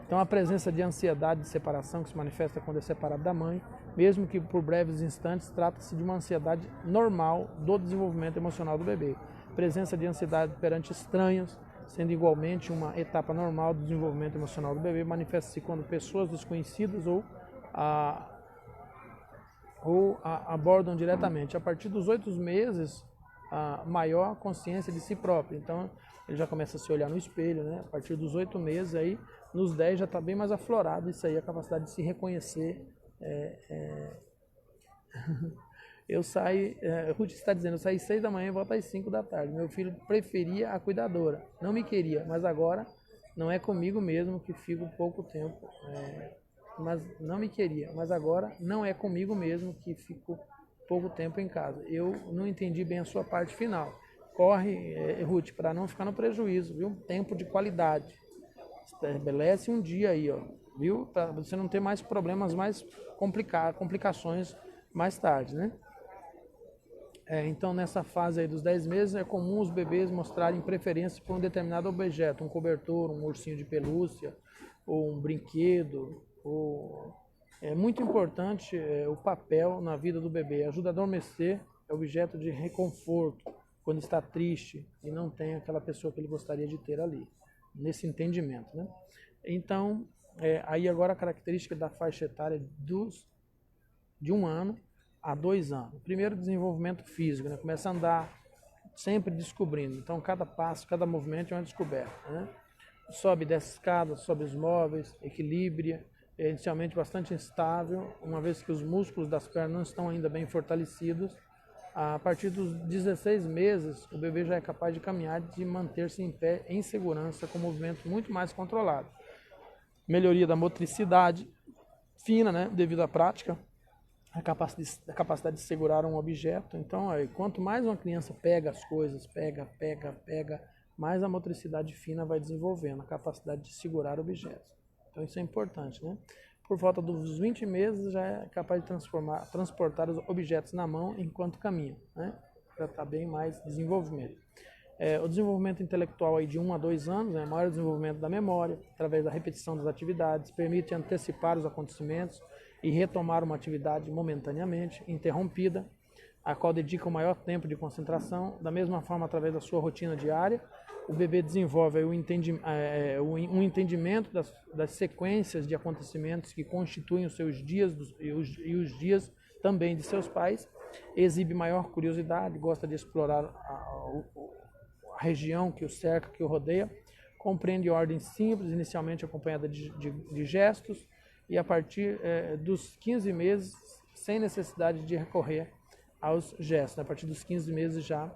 Então, a presença de ansiedade de separação que se manifesta quando é separado da mãe, mesmo que por breves instantes, trata-se de uma ansiedade normal do desenvolvimento emocional do bebê. Presença de ansiedade perante estranhos, sendo igualmente uma etapa normal do desenvolvimento emocional do bebê, manifesta-se quando pessoas desconhecidas ou ou abordam diretamente. A partir dos 8 meses, a maior consciência de si próprio. Então, ele já começa a se olhar no espelho, né? A partir dos 8 meses, aí, nos 10 já está bem mais aflorado isso aí, a capacidade de se reconhecer. Eu saio, Ruth está dizendo, eu saí 6 da manhã e volto às 5 da tarde. Meu filho preferia a cuidadora, não me queria, mas agora não é comigo mesmo que fico pouco tempo. Mas não me queria, mas agora não é comigo mesmo que fico pouco tempo em casa. Eu não entendi bem a sua parte final. Corre, Ruth, para não ficar no prejuízo, viu? Tempo de qualidade. Estabelece um dia aí, ó, viu? Para você não ter mais problemas, mais complicações mais tarde, né? Então, nessa fase aí dos 10 meses, é comum os bebês mostrarem preferência por um determinado objeto, um cobertor, um ursinho de pelúcia, ou um brinquedo. É muito importante o papel na vida do bebê. Ajuda a adormecer, é objeto de reconforto quando está triste e não tem aquela pessoa que ele gostaria de ter ali, nesse entendimento, né? Então, aí agora a característica da faixa etária de 1 ano a 2 anos. Primeiro, desenvolvimento físico, né? Começa a andar sempre descobrindo. Então, cada passo, cada movimento é uma descoberta, né? Sobe e desce escadas, sobe os móveis, equilibra. É inicialmente bastante instável, uma vez que os músculos das pernas não estão ainda bem fortalecidos. A partir dos 16 meses, o bebê já é capaz de caminhar e de manter-se em pé em segurança, com movimento muito mais controlado. Melhoria da motricidade fina, né, devido à prática, a capacidade de segurar um objeto. Então, quanto mais uma criança pega as coisas, pega, mais a motricidade fina vai desenvolvendo, a capacidade de segurar objetos. Então isso é importante, né? Por volta dos 20 meses já é capaz de transportar os objetos na mão enquanto caminha, né? Já está bem mais desenvolvimento. O desenvolvimento intelectual aí de 1 a 2 anos, né? Maior desenvolvimento da memória, através da repetição das atividades, permite antecipar os acontecimentos e retomar uma atividade momentaneamente interrompida, a qual dedica o maior tempo de concentração. Da mesma forma, através da sua rotina diária, o bebê desenvolve um entendimento das sequências de acontecimentos que constituem os seus dias e os dias também de seus pais, exibe maior curiosidade, gosta de explorar a região que o cerca, que o rodeia, compreende ordens simples, inicialmente acompanhada de gestos, e a partir dos 15 meses, sem necessidade de recorrer aos gestos. A partir dos 15 meses já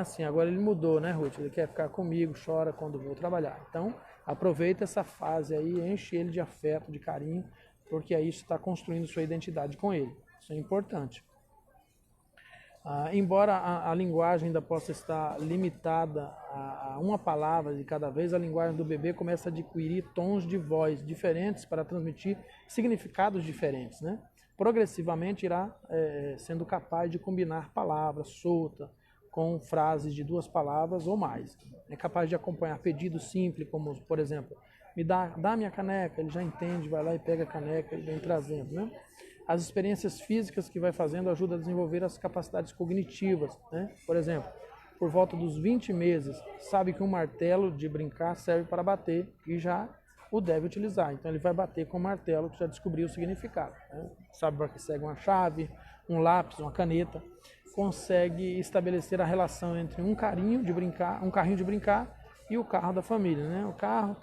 sim, agora ele mudou, né, Ruth? Ele quer ficar comigo, chora quando vou trabalhar. Então, aproveita essa fase aí, enche ele de afeto, de carinho, porque aí você está construindo sua identidade com ele. Isso é importante. Embora a linguagem ainda possa estar limitada a uma palavra de cada vez, a linguagem do bebê começa a adquirir tons de voz diferentes para transmitir significados diferentes, né? Progressivamente irá sendo capaz de combinar palavras soltas com frases de 2 palavras ou mais. É capaz de acompanhar pedidos simples, como, por exemplo, me dá minha caneca, ele já entende, vai lá e pega a caneca e vem trazendo, né? As experiências físicas que vai fazendo ajudam a desenvolver as capacidades cognitivas, né? Por exemplo, por volta dos 20 meses, sabe que um martelo de brincar serve para bater e já o deve utilizar. Então ele vai bater com o martelo, que já descobriu o significado, né? Sabe para que serve uma chave, um lápis, uma caneta. Consegue estabelecer a relação entre um carrinho de brincar e o carro da família, né? O carro,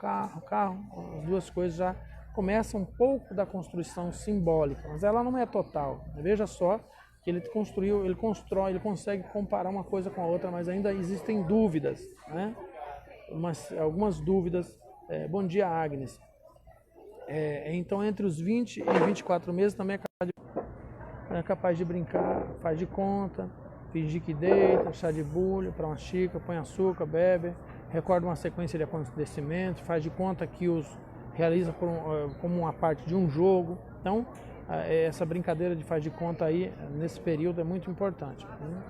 as duas coisas já começam um pouco da construção simbólica, mas ela não é total. Veja só que ele consegue comparar uma coisa com a outra, mas ainda existem dúvidas, né? Algumas dúvidas. Bom dia, Agnes. Então, entre os 20 e 24 meses também é capaz de brincar, faz de conta, fingir que deita, chá de bulha para uma xícara, põe açúcar, bebe, recorda uma sequência de acontecimentos, faz de conta que os realiza como uma parte de um jogo. Então, essa brincadeira de faz de conta aí, nesse período, é muito importante, né?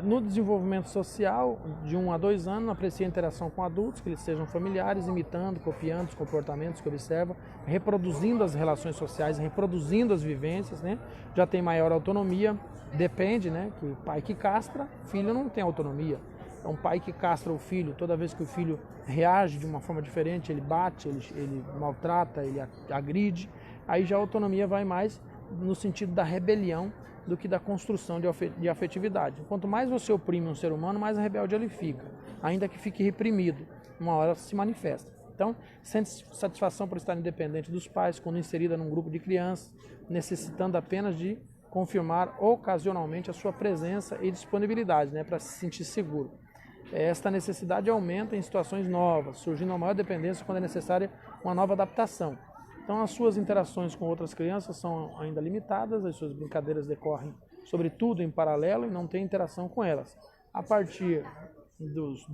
No desenvolvimento social, de 1 a 2 anos, aprecia a interação com adultos, que eles sejam familiares, imitando, copiando os comportamentos que observa, reproduzindo as relações sociais, reproduzindo as vivências, né? Já tem maior autonomia, depende, né? Que o pai que castra, filho não tem autonomia. É um pai que castra o filho, toda vez que o filho reage de uma forma diferente, ele bate, ele maltrata, ele agride, aí já a autonomia vai mais no sentido da rebelião do que da construção de afetividade. Quanto mais você oprime um ser humano, mais rebelde ele fica, ainda que fique reprimido, uma hora se manifesta. Então, sente satisfação por estar independente dos pais, quando inserida num grupo de crianças, necessitando apenas de confirmar ocasionalmente a sua presença e disponibilidade, para se sentir seguro. Esta necessidade aumenta em situações novas, surgindo uma maior dependência quando é necessária uma nova adaptação. Então, as suas interações com outras crianças são ainda limitadas, as suas brincadeiras decorrem, sobretudo, em paralelo e não tem interação com elas. A partir dos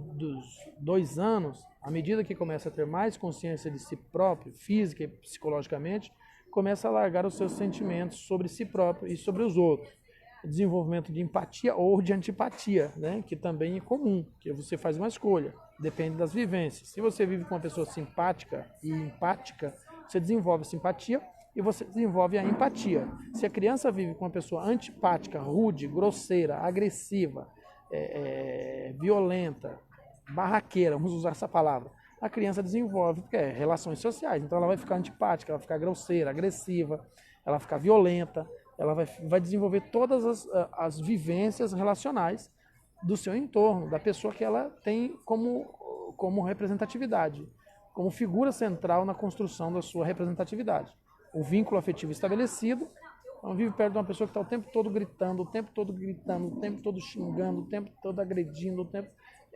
2 anos, à medida que começa a ter mais consciência de si próprio, física e psicologicamente, começa a largar os seus sentimentos sobre si próprio e sobre os outros. Desenvolvimento de empatia ou de antipatia, que também é comum, que você faz uma escolha, depende das vivências. Se você vive com uma pessoa simpática e empática, você desenvolve simpatia e você desenvolve a empatia. Se a criança vive com uma pessoa antipática, rude, grosseira, agressiva, violenta, barraqueira, vamos usar essa palavra, a criança desenvolve relações sociais. Então ela vai ficar antipática, ela vai ficar grosseira, agressiva, ela vai ficar violenta, ela vai desenvolver todas as vivências relacionais do seu entorno, da pessoa que ela tem como representatividade, como figura central na construção da sua representatividade. O vínculo afetivo estabelecido, então vive perto de uma pessoa que está o tempo todo gritando, o tempo todo xingando, o tempo todo agredindo,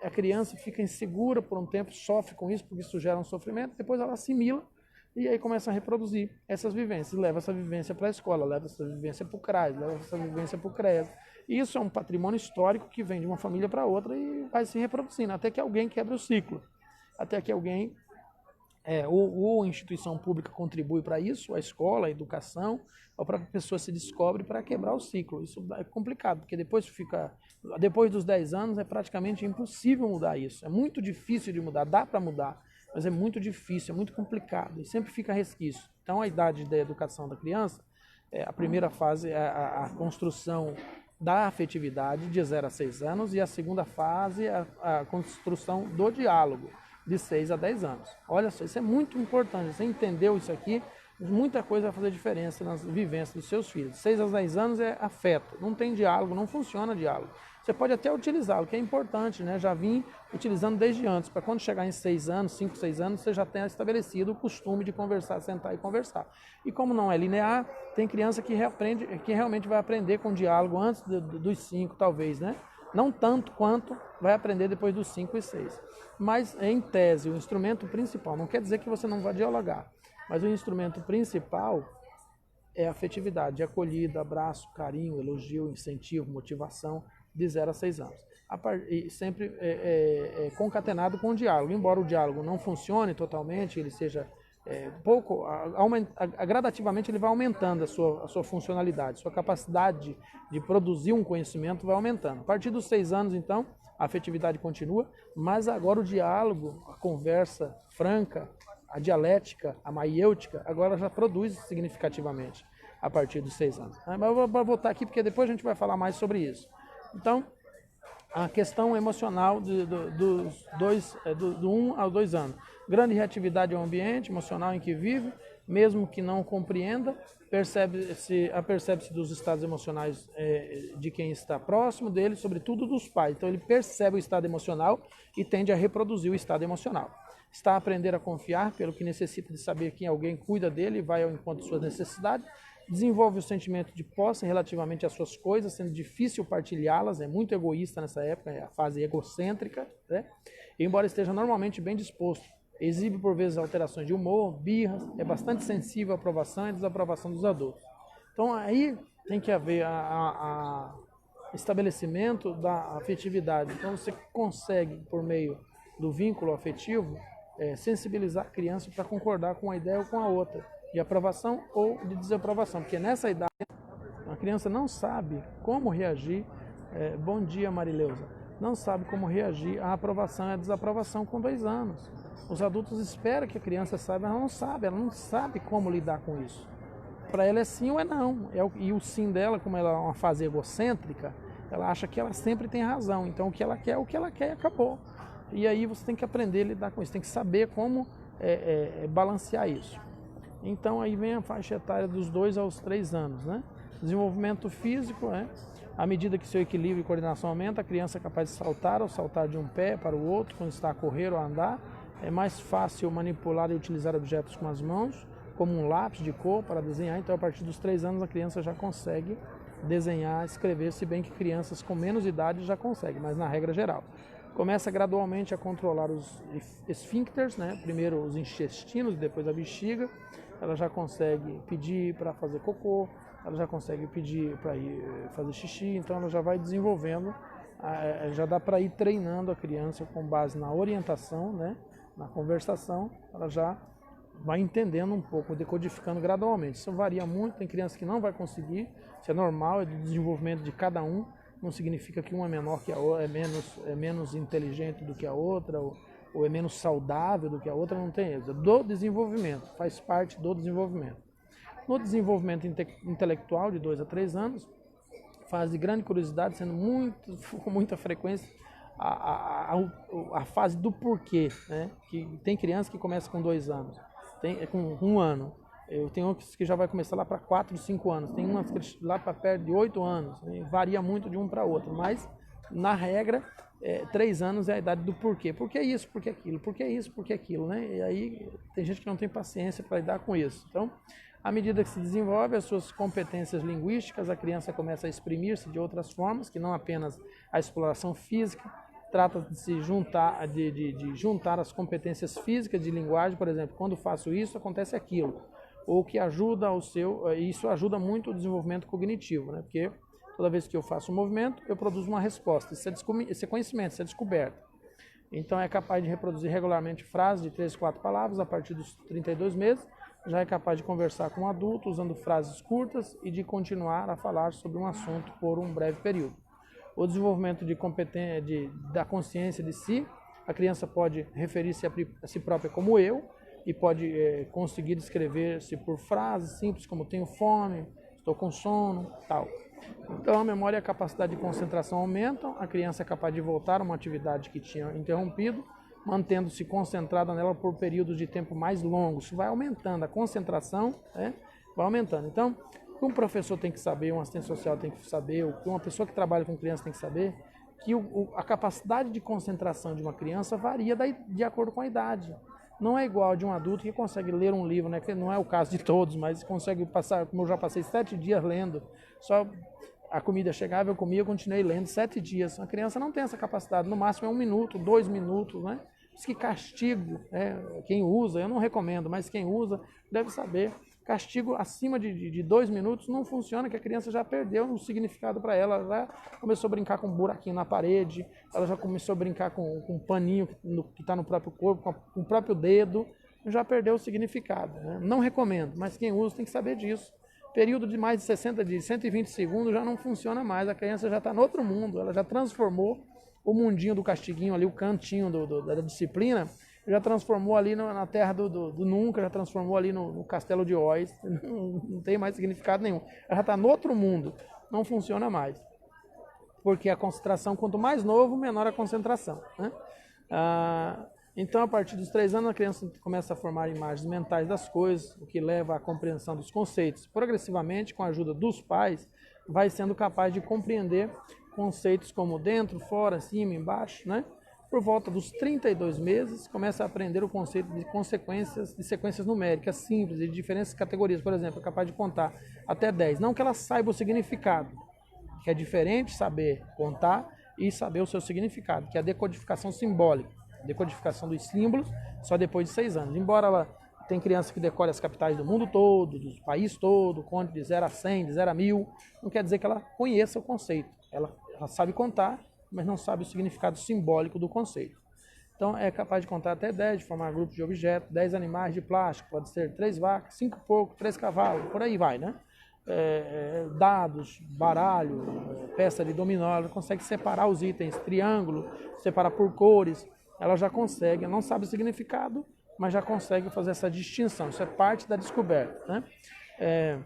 a criança fica insegura por um tempo, sofre com isso, porque isso gera um sofrimento, depois ela assimila e aí começa a reproduzir essas vivências, leva essa vivência para a escola, leva essa vivência para o CRAS, leva essa vivência para o CREAS. E isso é um patrimônio histórico que vem de uma família para outra e vai se reproduzindo, até que alguém quebre o ciclo, até que alguém, ou a instituição pública contribui para isso, a escola, a educação, a própria pessoa se descobre para quebrar o ciclo. Isso é complicado, porque depois dos 10 anos é praticamente impossível mudar isso, é muito difícil de mudar, dá para mudar, mas é muito difícil, é muito complicado e sempre fica resquício. Então a idade da educação da criança, a primeira fase é a construção da afetividade de 0 a 6 anos e a segunda fase é a construção do diálogo de 6 a 10 anos. Olha só, isso é muito importante, você entendeu isso aqui, muita coisa vai fazer diferença nas vivências dos seus filhos. 6 a 10 anos é afeto, não tem diálogo, não funciona diálogo. Você pode até utilizá-lo, que é importante, Já vim utilizando desde antes, para quando chegar em 6 anos, 5, 6 anos, você já tenha estabelecido o costume de conversar, sentar e conversar. E como não é linear, tem criança que realmente vai aprender com diálogo antes dos 5, talvez, Não tanto quanto vai aprender depois dos 5 e 6. Mas, em tese, o instrumento principal, não quer dizer que você não vai dialogar, mas o instrumento principal é a afetividade, acolhida, abraço, carinho, elogio, incentivo, motivação, de 0 a 6 anos. E sempre concatenado com o diálogo. Embora o diálogo não funcione totalmente, ele seja gradativamente ele vai aumentando a sua funcionalidade, sua capacidade de produzir um conhecimento vai aumentando. A partir dos 6 anos, então, a afetividade continua, mas agora o diálogo, a conversa franca, a dialética, a maiêutica, agora já produz significativamente a partir dos 6 anos. Mas eu vou voltar aqui porque depois a gente vai falar mais sobre isso. Então, a questão emocional do 1 aos 2 anos. Grande reatividade ao ambiente emocional em que vive, mesmo que não compreenda, apercebe-se dos estados emocionais de quem está próximo dele, sobretudo dos pais. Então ele percebe o estado emocional e tende a reproduzir o estado emocional. Está a aprender a confiar, pelo que necessita de saber que alguém cuida dele e vai ao encontro de suas necessidades. Desenvolve o sentimento de posse relativamente às suas coisas, sendo difícil partilhá-las, é muito egoísta nessa época, é a fase egocêntrica, embora esteja normalmente bem disposto. Exibe por vezes alterações de humor, birras, é bastante sensível à aprovação e desaprovação dos adultos. Então aí tem que haver estabelecimento da afetividade. Então você consegue, por meio do vínculo afetivo, sensibilizar a criança para concordar com uma ideia ou com a outra, de aprovação ou de desaprovação, porque nessa idade a criança não sabe como reagir, bom dia Marileuza, não sabe como reagir à aprovação e à desaprovação com 2 anos. Os adultos esperam que a criança saiba, ela não sabe como lidar com isso. Para ela é sim ou é não, e o sim dela, como ela é uma fase egocêntrica, ela acha que ela sempre tem razão, então o que ela quer e acabou. E aí você tem que aprender a lidar com isso, tem que saber como balancear isso. Então aí vem a faixa etária dos 2 aos 3 anos, né? Desenvolvimento físico, né? À medida que seu equilíbrio e coordenação aumenta, a criança é capaz de saltar ou saltar de um pé para o outro quando está a correr ou a andar. É mais fácil manipular e utilizar objetos com as mãos, como um lápis de cor para desenhar. Então, a partir dos 3 anos, a criança já consegue desenhar, escrever, se bem que crianças com menos idade já conseguem, mas na regra geral. Começa gradualmente a controlar os esfíncteres, né? Primeiro os intestinos, depois a bexiga. Ela já consegue pedir para fazer cocô, ela já consegue pedir para ir fazer xixi, então ela já vai desenvolvendo, já dá para ir treinando a criança com base na orientação, né? Na conversação, ela já vai entendendo um pouco, decodificando gradualmente. Isso varia muito, tem criança que não vai conseguir, isso é normal, é do desenvolvimento de cada um, não significa que uma é menor que a outra, é menos inteligente do que a outra, ou é menos saudável do que a outra, não tem isso. É do desenvolvimento, faz parte do desenvolvimento. No desenvolvimento intelectual, de 2 a 3 anos, fase de grande curiosidade, sendo com muita frequência, a fase do porquê, né? Que tem criança que começa com 2 anos, com 1 ano. Eu tenho outros que já vai começar lá para 4, 5 anos, tem umas que lá para perto de 8 anos, né? Varia muito de um para outro, mas na regra, 3 anos é a idade do porquê. Por que isso, por que aquilo? Por que isso, por que aquilo, né? E aí tem gente que não tem paciência para lidar com isso. Então, à medida que se desenvolve as suas competências linguísticas, a criança começa a exprimir-se de outras formas, que não apenas a exploração física. Trata de se juntar, de juntar as competências físicas de linguagem, por exemplo, quando faço isso, acontece aquilo. Ou que ajuda isso ajuda muito o desenvolvimento cognitivo, né? Porque toda vez que eu faço um movimento, eu produzo uma resposta. Isso é conhecimento, isso é descoberta. Então é capaz de reproduzir regularmente frases de 3, 4 palavras a partir dos 32 meses. Já é capaz de conversar com um adulto usando frases curtas e de continuar a falar sobre um assunto por um breve período. O desenvolvimento da consciência de si, a criança pode referir-se a si própria como eu e pode conseguir descrever-se por frases simples como tenho fome, estou com sono, tal. Então a memória e a capacidade de concentração aumentam, a criança é capaz de voltar a uma atividade que tinha interrompido, mantendo-se concentrada nela por períodos de tempo mais longos. Isso vai aumentando, a concentração, né, vai aumentando. Então, o que um professor tem que saber, um assistente social tem que saber, o que uma pessoa que trabalha com criança tem que saber, que a capacidade de concentração de uma criança varia de acordo com a idade. Não é igual de um adulto que consegue ler um livro, né, que não é o caso de todos, mas consegue passar, como eu já passei 7 dias lendo, só a comida chegava, eu comia, eu continuei lendo 7 dias. A criança não tem essa capacidade, no máximo é 1 minuto, 2 minutos, né? Diz que castigo, quem usa, eu não recomendo, mas quem usa deve saber, castigo acima de 2 minutos não funciona, que a criança já perdeu o significado para ela, ela já começou a brincar com um buraquinho na parede, ela já começou a brincar com um paninho que está no próprio corpo, com o próprio dedo, já perdeu o significado, né? Não recomendo, mas quem usa tem que saber disso. Período de mais de 60 dias, 120 segundos já não funciona mais, a criança já está no outro mundo, ela já transformou o mundinho do castiguinho ali, o cantinho da disciplina, já transformou ali na terra do nunca, já transformou ali no castelo de Oz, não tem mais significado nenhum. Ela já está no outro mundo, não funciona mais. Porque a concentração, quanto mais novo, menor a concentração, né? Então, a partir dos 3 anos, a criança começa a formar imagens mentais das coisas, o que leva à compreensão dos conceitos. Progressivamente, com a ajuda dos pais, vai sendo capaz de compreender conceitos como dentro, fora, cima, embaixo, né? Por volta dos 32 meses, começa a aprender o conceito de sequências numéricas simples, de diferentes categorias. Por exemplo, é capaz de contar até 10. Não que ela saiba o significado, que é diferente saber contar e saber o seu significado, que é a decodificação simbólica. Decodificação dos símbolos só depois de 6 anos. Embora ela tem criança que decore as capitais do mundo todo, do país todo, conte de 0 a 100, de 0 a 1000, não quer dizer que ela conheça o conceito. Ela sabe contar, mas não sabe o significado simbólico do conceito. Então é capaz de contar até 10, de formar grupos de objetos, 10 animais de plástico, pode ser 3 vacas, 5 porcos, 3 cavalos, por aí vai, né? Dados, baralho, peça de dominó, ela consegue separar os itens, triângulo, separar por cores. Ela já consegue, não sabe o significado, mas já consegue fazer essa distinção. Isso é parte da descoberta, né?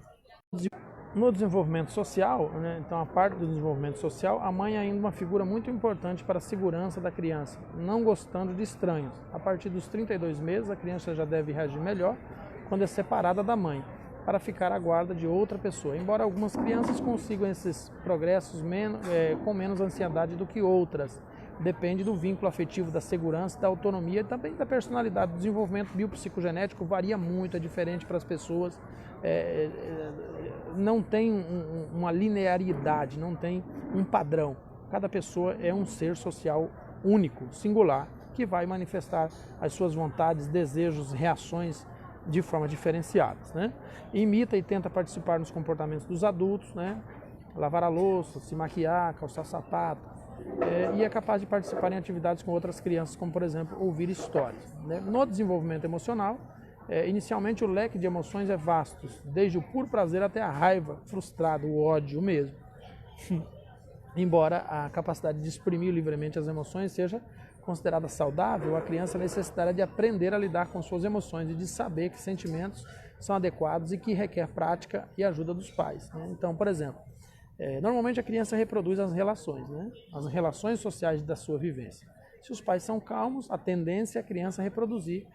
No desenvolvimento social, né, então a parte do desenvolvimento social, a mãe é ainda uma figura muito importante para a segurança da criança, não gostando de estranhos. A partir dos 32 meses, a criança já deve reagir melhor, quando é separada da mãe, para ficar à guarda de outra pessoa. Embora algumas crianças consigam esses progressos com menos ansiedade do que outras. Depende do vínculo afetivo, da segurança, da autonomia e também da personalidade. O desenvolvimento biopsicogenético varia muito, é diferente para as pessoas. Não tem uma linearidade, não tem um padrão. Cada pessoa é um ser social único, singular, que vai manifestar as suas vontades, desejos, reações de forma diferenciadas, né? Imita e tenta participar nos comportamentos dos adultos, né? Lavar a louça, se maquiar, calçar sapato, e é capaz de participar em atividades com outras crianças, como por exemplo, ouvir histórias, né? No desenvolvimento emocional, inicialmente o leque de emoções é vasto, desde o puro prazer até a raiva, frustrado, o ódio mesmo. Embora a capacidade de exprimir livremente as emoções seja considerada saudável, a criança necessitará de aprender a lidar com suas emoções e de saber que sentimentos são adequados e que requer prática e ajuda dos pais, né? Então, por exemplo, normalmente a criança reproduz as relações, né? As relações sociais da sua vivência. Se os pais são calmos, a tendência é a criança reproduzir,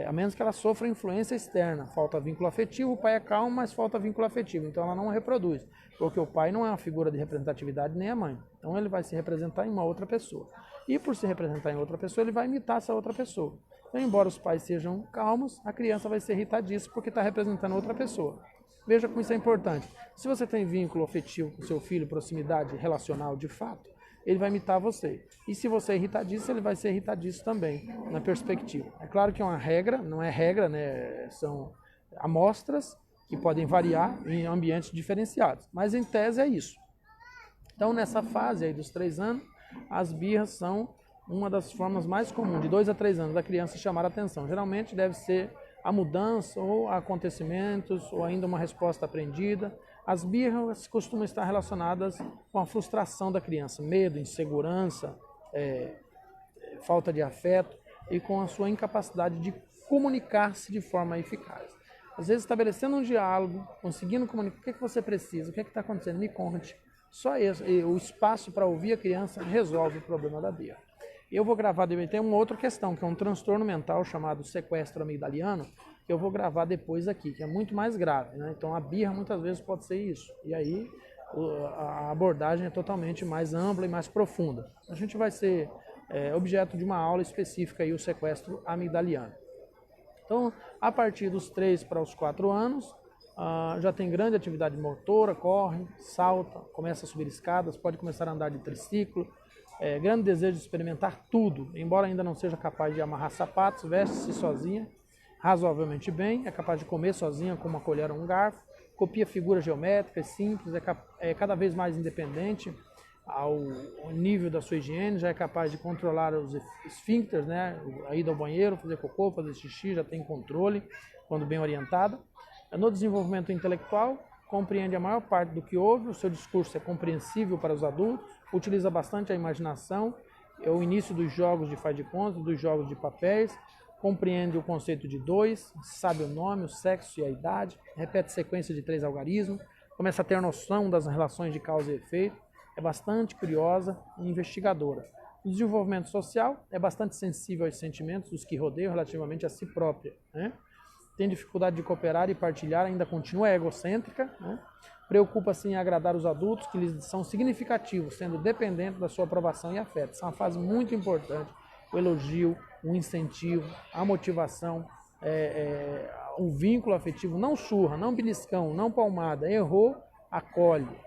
a menos que ela sofra influência externa. Falta vínculo afetivo, o pai é calmo, mas falta vínculo afetivo, então ela não reproduz, porque o pai não é uma figura de representatividade nem a mãe, então ele vai se representar em uma outra pessoa. E por se representar em outra pessoa, ele vai imitar essa outra pessoa. Então, embora os pais sejam calmos, a criança vai ser irritadíssima porque está representando outra pessoa. Veja como isso é importante. Se você tem vínculo afetivo com seu filho, proximidade relacional de fato, ele vai imitar você. E se você é irritadiço, ele vai ser irritadiço também, na perspectiva. É claro que é uma regra, não é regra, né? São amostras que podem variar em ambientes diferenciados. Mas em tese é isso. Então, nessa fase aí dos 3 anos, as birras são uma das formas mais comuns, de 2 a 3 anos, da criança chamar a atenção. Geralmente deve ser a mudança ou acontecimentos ou ainda uma resposta aprendida. As birras costumam estar relacionadas com a frustração da criança, medo, insegurança, falta de afeto e com a sua incapacidade de comunicar-se de forma eficaz. Às vezes estabelecendo um diálogo, conseguindo comunicar o que você precisa, o que está acontecendo, me conte. Só isso, o espaço para ouvir a criança resolve o problema da birra. Eu vou gravar, tem uma outra questão, que é um transtorno mental chamado sequestro amigdaliano, que eu vou gravar depois aqui, que é muito mais grave, né? Então a birra muitas vezes pode ser isso, e aí a abordagem é totalmente mais ampla e mais profunda. A gente vai ser objeto de uma aula específica aí, o sequestro amigdaliano. Então, a partir dos 3 para os 4 anos, já tem grande atividade motora, corre, salta, começa a subir escadas, pode começar a andar de triciclo, grande desejo de experimentar tudo, embora ainda não seja capaz de amarrar sapatos, veste-se sozinha, razoavelmente bem, é capaz de comer sozinha com uma colher ou um garfo, copia figuras geométricas simples, é cada vez mais independente ao nível da sua higiene, já é capaz de controlar os esfíncteres, né? A ida ao banheiro, fazer cocô, fazer xixi, já tem controle quando bem orientada. No desenvolvimento intelectual, compreende a maior parte do que ouve, o seu discurso é compreensível para os adultos, utiliza bastante a imaginação, é o início dos jogos de faz de conta, dos jogos de papéis, compreende o conceito de 2, sabe o nome, o sexo e a idade, repete sequência de 3 algarismos, começa a ter noção das relações de causa e efeito, é bastante curiosa e investigadora. No desenvolvimento social, é bastante sensível aos sentimentos dos que rodeiam relativamente a si própria, né? Tem dificuldade de cooperar e partilhar, ainda continua egocêntrica, né? Preocupa-se em agradar os adultos que lhes são significativos, sendo dependente da sua aprovação e afeto. Isso é uma fase muito importante. O elogio, o incentivo, a motivação, o vínculo afetivo, não surra, não beliscão, não palmada, errou, acolhe.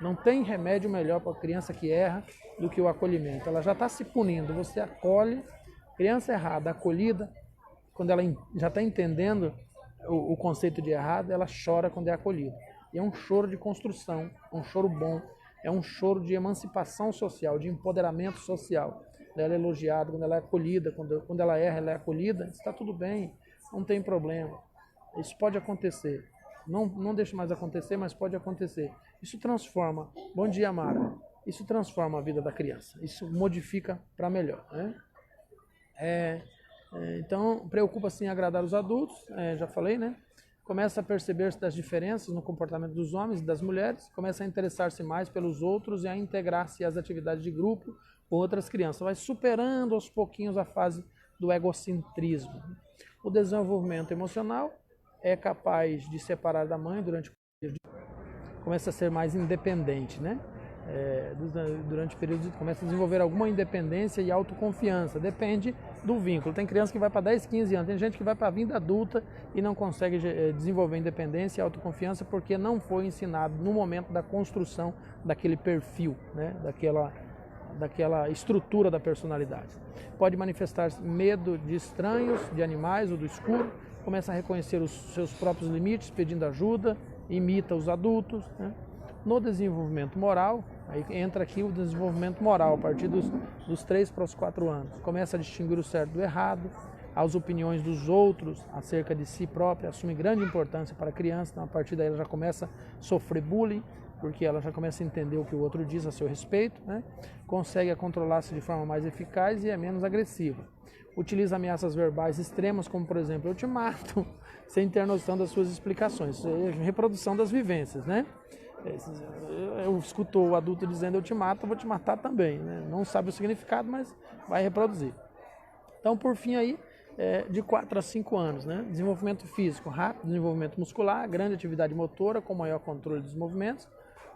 Não tem remédio melhor para a criança que erra do que o acolhimento. Ela já está se punindo, você acolhe, criança errada, acolhida, quando ela já está entendendo o conceito de errado, ela chora quando é acolhida. E é um choro de construção, um choro bom, é um choro de emancipação social, de empoderamento social. Ela é elogiada, quando ela é acolhida, quando ela erra, ela é acolhida, está tudo bem, não tem problema. Isso pode acontecer. Não deixe mais acontecer, mas pode acontecer. Isso transforma. Bom dia, Mara. Isso transforma a vida da criança. Isso modifica para melhor, né? Então, preocupa-se em agradar os adultos, já falei, né? Começa a perceber-se das diferenças no comportamento dos homens e das mulheres, começa a interessar-se mais pelos outros e a integrar-se às atividades de grupo com outras crianças. Vai superando aos pouquinhos a fase do egocentrismo. O desenvolvimento emocional é capaz de separar da mãe durante o período, começa a ser mais independente, né? Durante o período começa a desenvolver alguma independência e autoconfiança, depende do vínculo. Tem criança que vai para 10, 15 anos, tem gente que vai para a vida adulta e não consegue desenvolver independência e autoconfiança porque não foi ensinado no momento da construção daquele perfil, né? daquela estrutura da personalidade. Pode manifestar medo de estranhos, de animais ou do escuro, começa a reconhecer os seus próprios limites, pedindo ajuda, imita os adultos, né? No desenvolvimento moral, aí entra aqui o desenvolvimento moral, a partir dos 3 para os 4 anos. Começa a distinguir o certo do errado, as opiniões dos outros acerca de si própria, assume grande importância para a criança, então a partir daí ela já começa a sofrer bullying, porque ela já começa a entender o que o outro diz a seu respeito, né? Consegue controlar-se de forma mais eficaz e é menos agressiva. Utiliza ameaças verbais extremas, como por exemplo, eu te mato, sem ter noção das suas explicações. Isso é reprodução das vivências, né? Eu escuto o adulto dizendo eu te mato, eu vou te matar também, né? Não sabe o significado, mas vai reproduzir. Então, por fim aí, de 4 a 5 anos, né? Desenvolvimento físico rápido, desenvolvimento muscular, grande atividade motora com maior controle dos movimentos,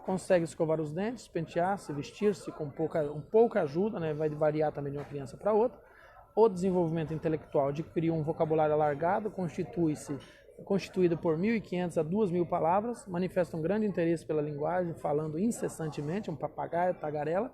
consegue escovar os dentes, pentear-se, vestir-se com pouca ajuda, né? Vai variar também de uma criança para outra. O desenvolvimento intelectual adquiriu um vocabulário alargado, constituído por 1.500 a 2.000 palavras, manifesta um grande interesse pela linguagem, falando incessantemente, um papagaio, tagarela,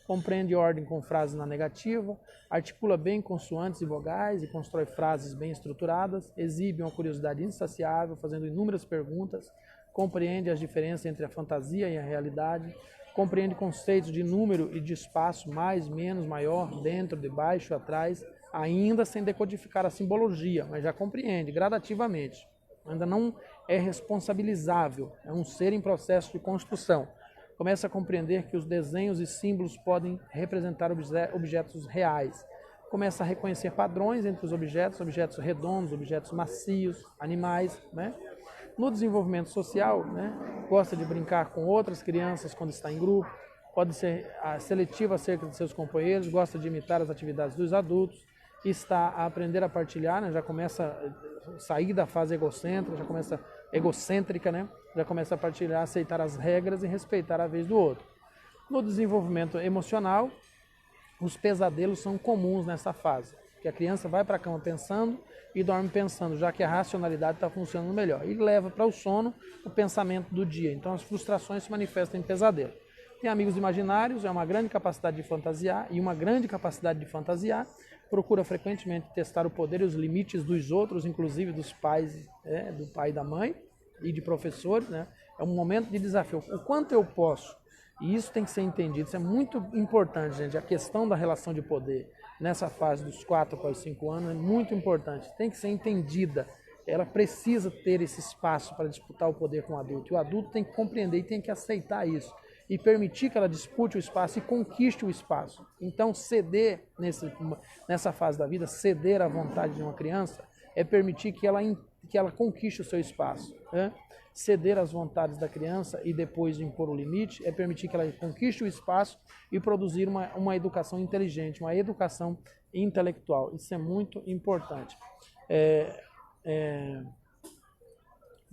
compreende ordem com frases na negativa, articula bem consoantes e vogais e constrói frases bem estruturadas, exibe uma curiosidade insaciável, fazendo inúmeras perguntas, compreende as diferenças entre a fantasia e a realidade, compreende conceitos de número e de espaço, mais, menos, maior, dentro, debaixo, atrás, ainda sem decodificar a simbologia, mas já compreende gradativamente. Ainda não é responsabilizável, é um ser em processo de construção. Começa a compreender que os desenhos e símbolos podem representar objetos reais. Começa a reconhecer padrões entre os objetos redondos, objetos macios, animais, né? No desenvolvimento social, né, gosta de brincar com outras crianças quando está em grupo, pode ser seletivo acerca de seus companheiros, gosta de imitar as atividades dos adultos, está a aprender a partilhar, né, já começa a sair da fase egocêntrica, né, já começa a partilhar, aceitar as regras e respeitar a vez do outro. No desenvolvimento emocional, os pesadelos são comuns nessa fase, que a criança vai para a cama pensando e dorme pensando, já que a racionalidade está funcionando melhor. E leva para o sono o pensamento do dia. Então as frustrações se manifestam em pesadelo. Tem amigos imaginários, é uma grande capacidade de fantasiar, e uma grande capacidade de fantasiar procura frequentemente testar o poder e os limites dos outros, inclusive dos pais, do pai e da mãe, e de professores, né? É um momento de desafio. O quanto eu posso? E isso tem que ser entendido, isso é muito importante, gente, a questão da relação de poder nessa fase dos 4 para os 5 anos é muito importante, tem que ser entendida, ela precisa ter esse espaço para disputar o poder com o adulto, e o adulto tem que compreender e tem que aceitar isso, e permitir que ela dispute o espaço e conquiste o espaço. Então ceder nessa fase da vida, ceder à vontade de uma criança, é permitir que ela conquiste o seu espaço, né? Ceder às vontades da criança e depois impor o limite é permitir que ela conquiste o espaço e produzir uma educação inteligente, uma educação intelectual. Isso é muito importante.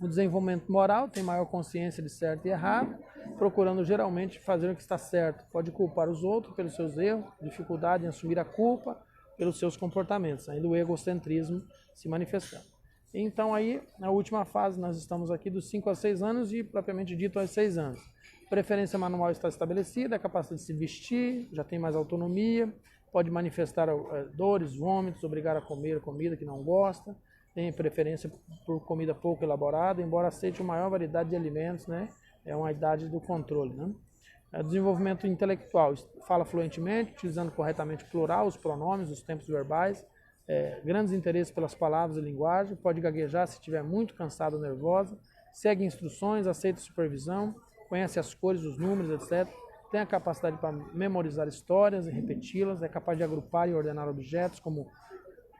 O desenvolvimento moral tem maior consciência de certo e errado, procurando geralmente fazer o que está certo. Pode culpar os outros pelos seus erros, dificuldade em assumir a culpa pelos seus comportamentos, ainda o egocentrismo se manifestando. Então aí, na última fase, nós estamos aqui dos 5 a 6 anos e propriamente dito aos 6 anos. Preferência manual está estabelecida, a capacidade de se vestir, já tem mais autonomia, pode manifestar dores, vômitos, obrigar a comer comida que não gosta, tem preferência por comida pouco elaborada, embora aceite uma maior variedade de alimentos, né? É uma idade do controle, né? Desenvolvimento intelectual, fala fluentemente, utilizando corretamente o plural, os pronomes, os tempos verbais, grandes interesses pelas palavras e linguagem, pode gaguejar se estiver muito cansado ou nervosa, segue instruções, aceita supervisão, conhece as cores, os números, etc. Tem a capacidade para memorizar histórias e repeti-las, é capaz de agrupar e ordenar objetos, como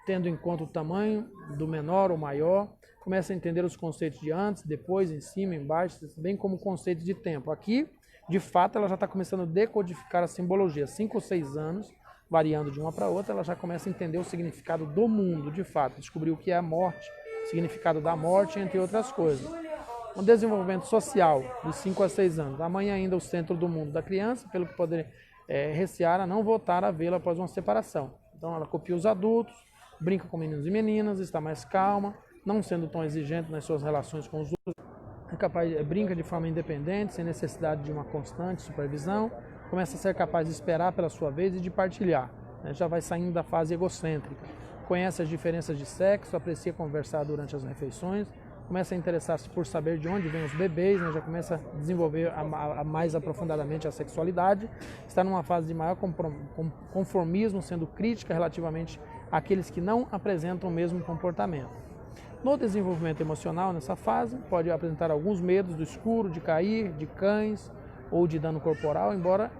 tendo em conta o tamanho do menor ou maior, começa a entender os conceitos de antes, depois, em cima, embaixo, bem como conceitos de tempo. Aqui, de fato, ela já está começando a decodificar a simbologia. 5 ou 6 anos, variando de uma para outra, ela já começa a entender o significado do mundo, de fato, descobrir o que é a morte, significado da morte, entre outras coisas. Um desenvolvimento social de 5 a 6 anos. A mãe ainda é o centro do mundo da criança, pelo que poder recear a não voltar a vê-la após uma separação. Então ela copia os adultos, brinca com meninos e meninas, está mais calma, não sendo tão exigente nas suas relações com os outros, brinca de forma independente, sem necessidade de uma constante supervisão, começa a ser capaz de esperar pela sua vez e de partilhar, né? Já vai saindo da fase egocêntrica, conhece as diferenças de sexo, aprecia conversar durante as refeições, começa a interessar-se por saber de onde vêm os bebês, né? Já começa a desenvolver mais aprofundadamente a sexualidade, está numa fase de maior conformismo, sendo crítica relativamente àqueles que não apresentam o mesmo comportamento. No desenvolvimento emocional, nessa fase, pode apresentar alguns medos do escuro, de cair, de cães ou de dano corporal, embora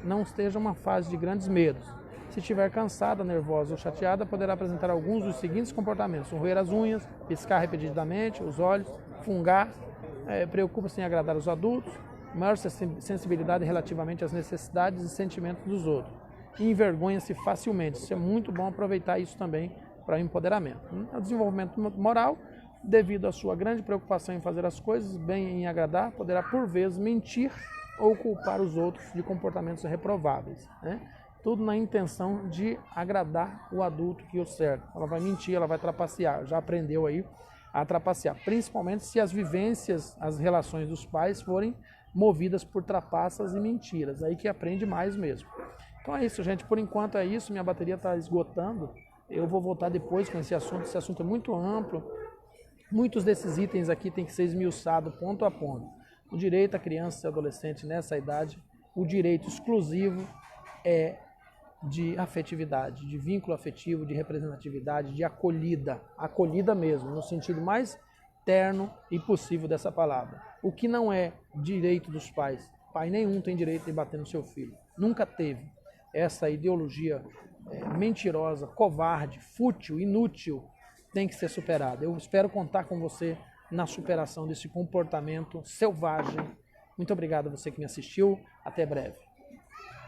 não esteja uma fase de grandes medos. Se estiver cansada, nervosa ou chateada, poderá apresentar alguns dos seguintes comportamentos: roer as unhas, piscar repetidamente os olhos, fungar, preocupa-se em agradar os adultos, maior sensibilidade relativamente às necessidades e sentimentos dos outros, e envergonha-se facilmente. Isso é muito bom aproveitar isso também para o empoderamento. O desenvolvimento moral, devido à sua grande preocupação em fazer as coisas bem e em agradar, poderá por vezes mentir ou culpar os outros de comportamentos reprováveis, né? Tudo na intenção de agradar o adulto que o cerca. Ela vai mentir, ela vai trapacear, já aprendeu aí a trapacear, principalmente se as vivências, as relações dos pais forem movidas por trapaças e mentiras, aí que aprende mais mesmo. Então é isso, gente, por enquanto é isso, minha bateria está esgotando, eu vou voltar depois com esse assunto é muito amplo, muitos desses itens aqui tem que ser esmiuçado ponto a ponto. O direito à criança e adolescente nessa idade, o direito exclusivo é de afetividade, de vínculo afetivo, de representatividade, de acolhida mesmo, no sentido mais terno e possível dessa palavra. O que não é direito dos pais, pai nenhum tem direito de bater no seu filho, nunca teve. Essa ideologia mentirosa, covarde, fútil, inútil, tem que ser superada. Eu espero contar com você na superação desse comportamento selvagem. Muito obrigado a você que me assistiu, até breve.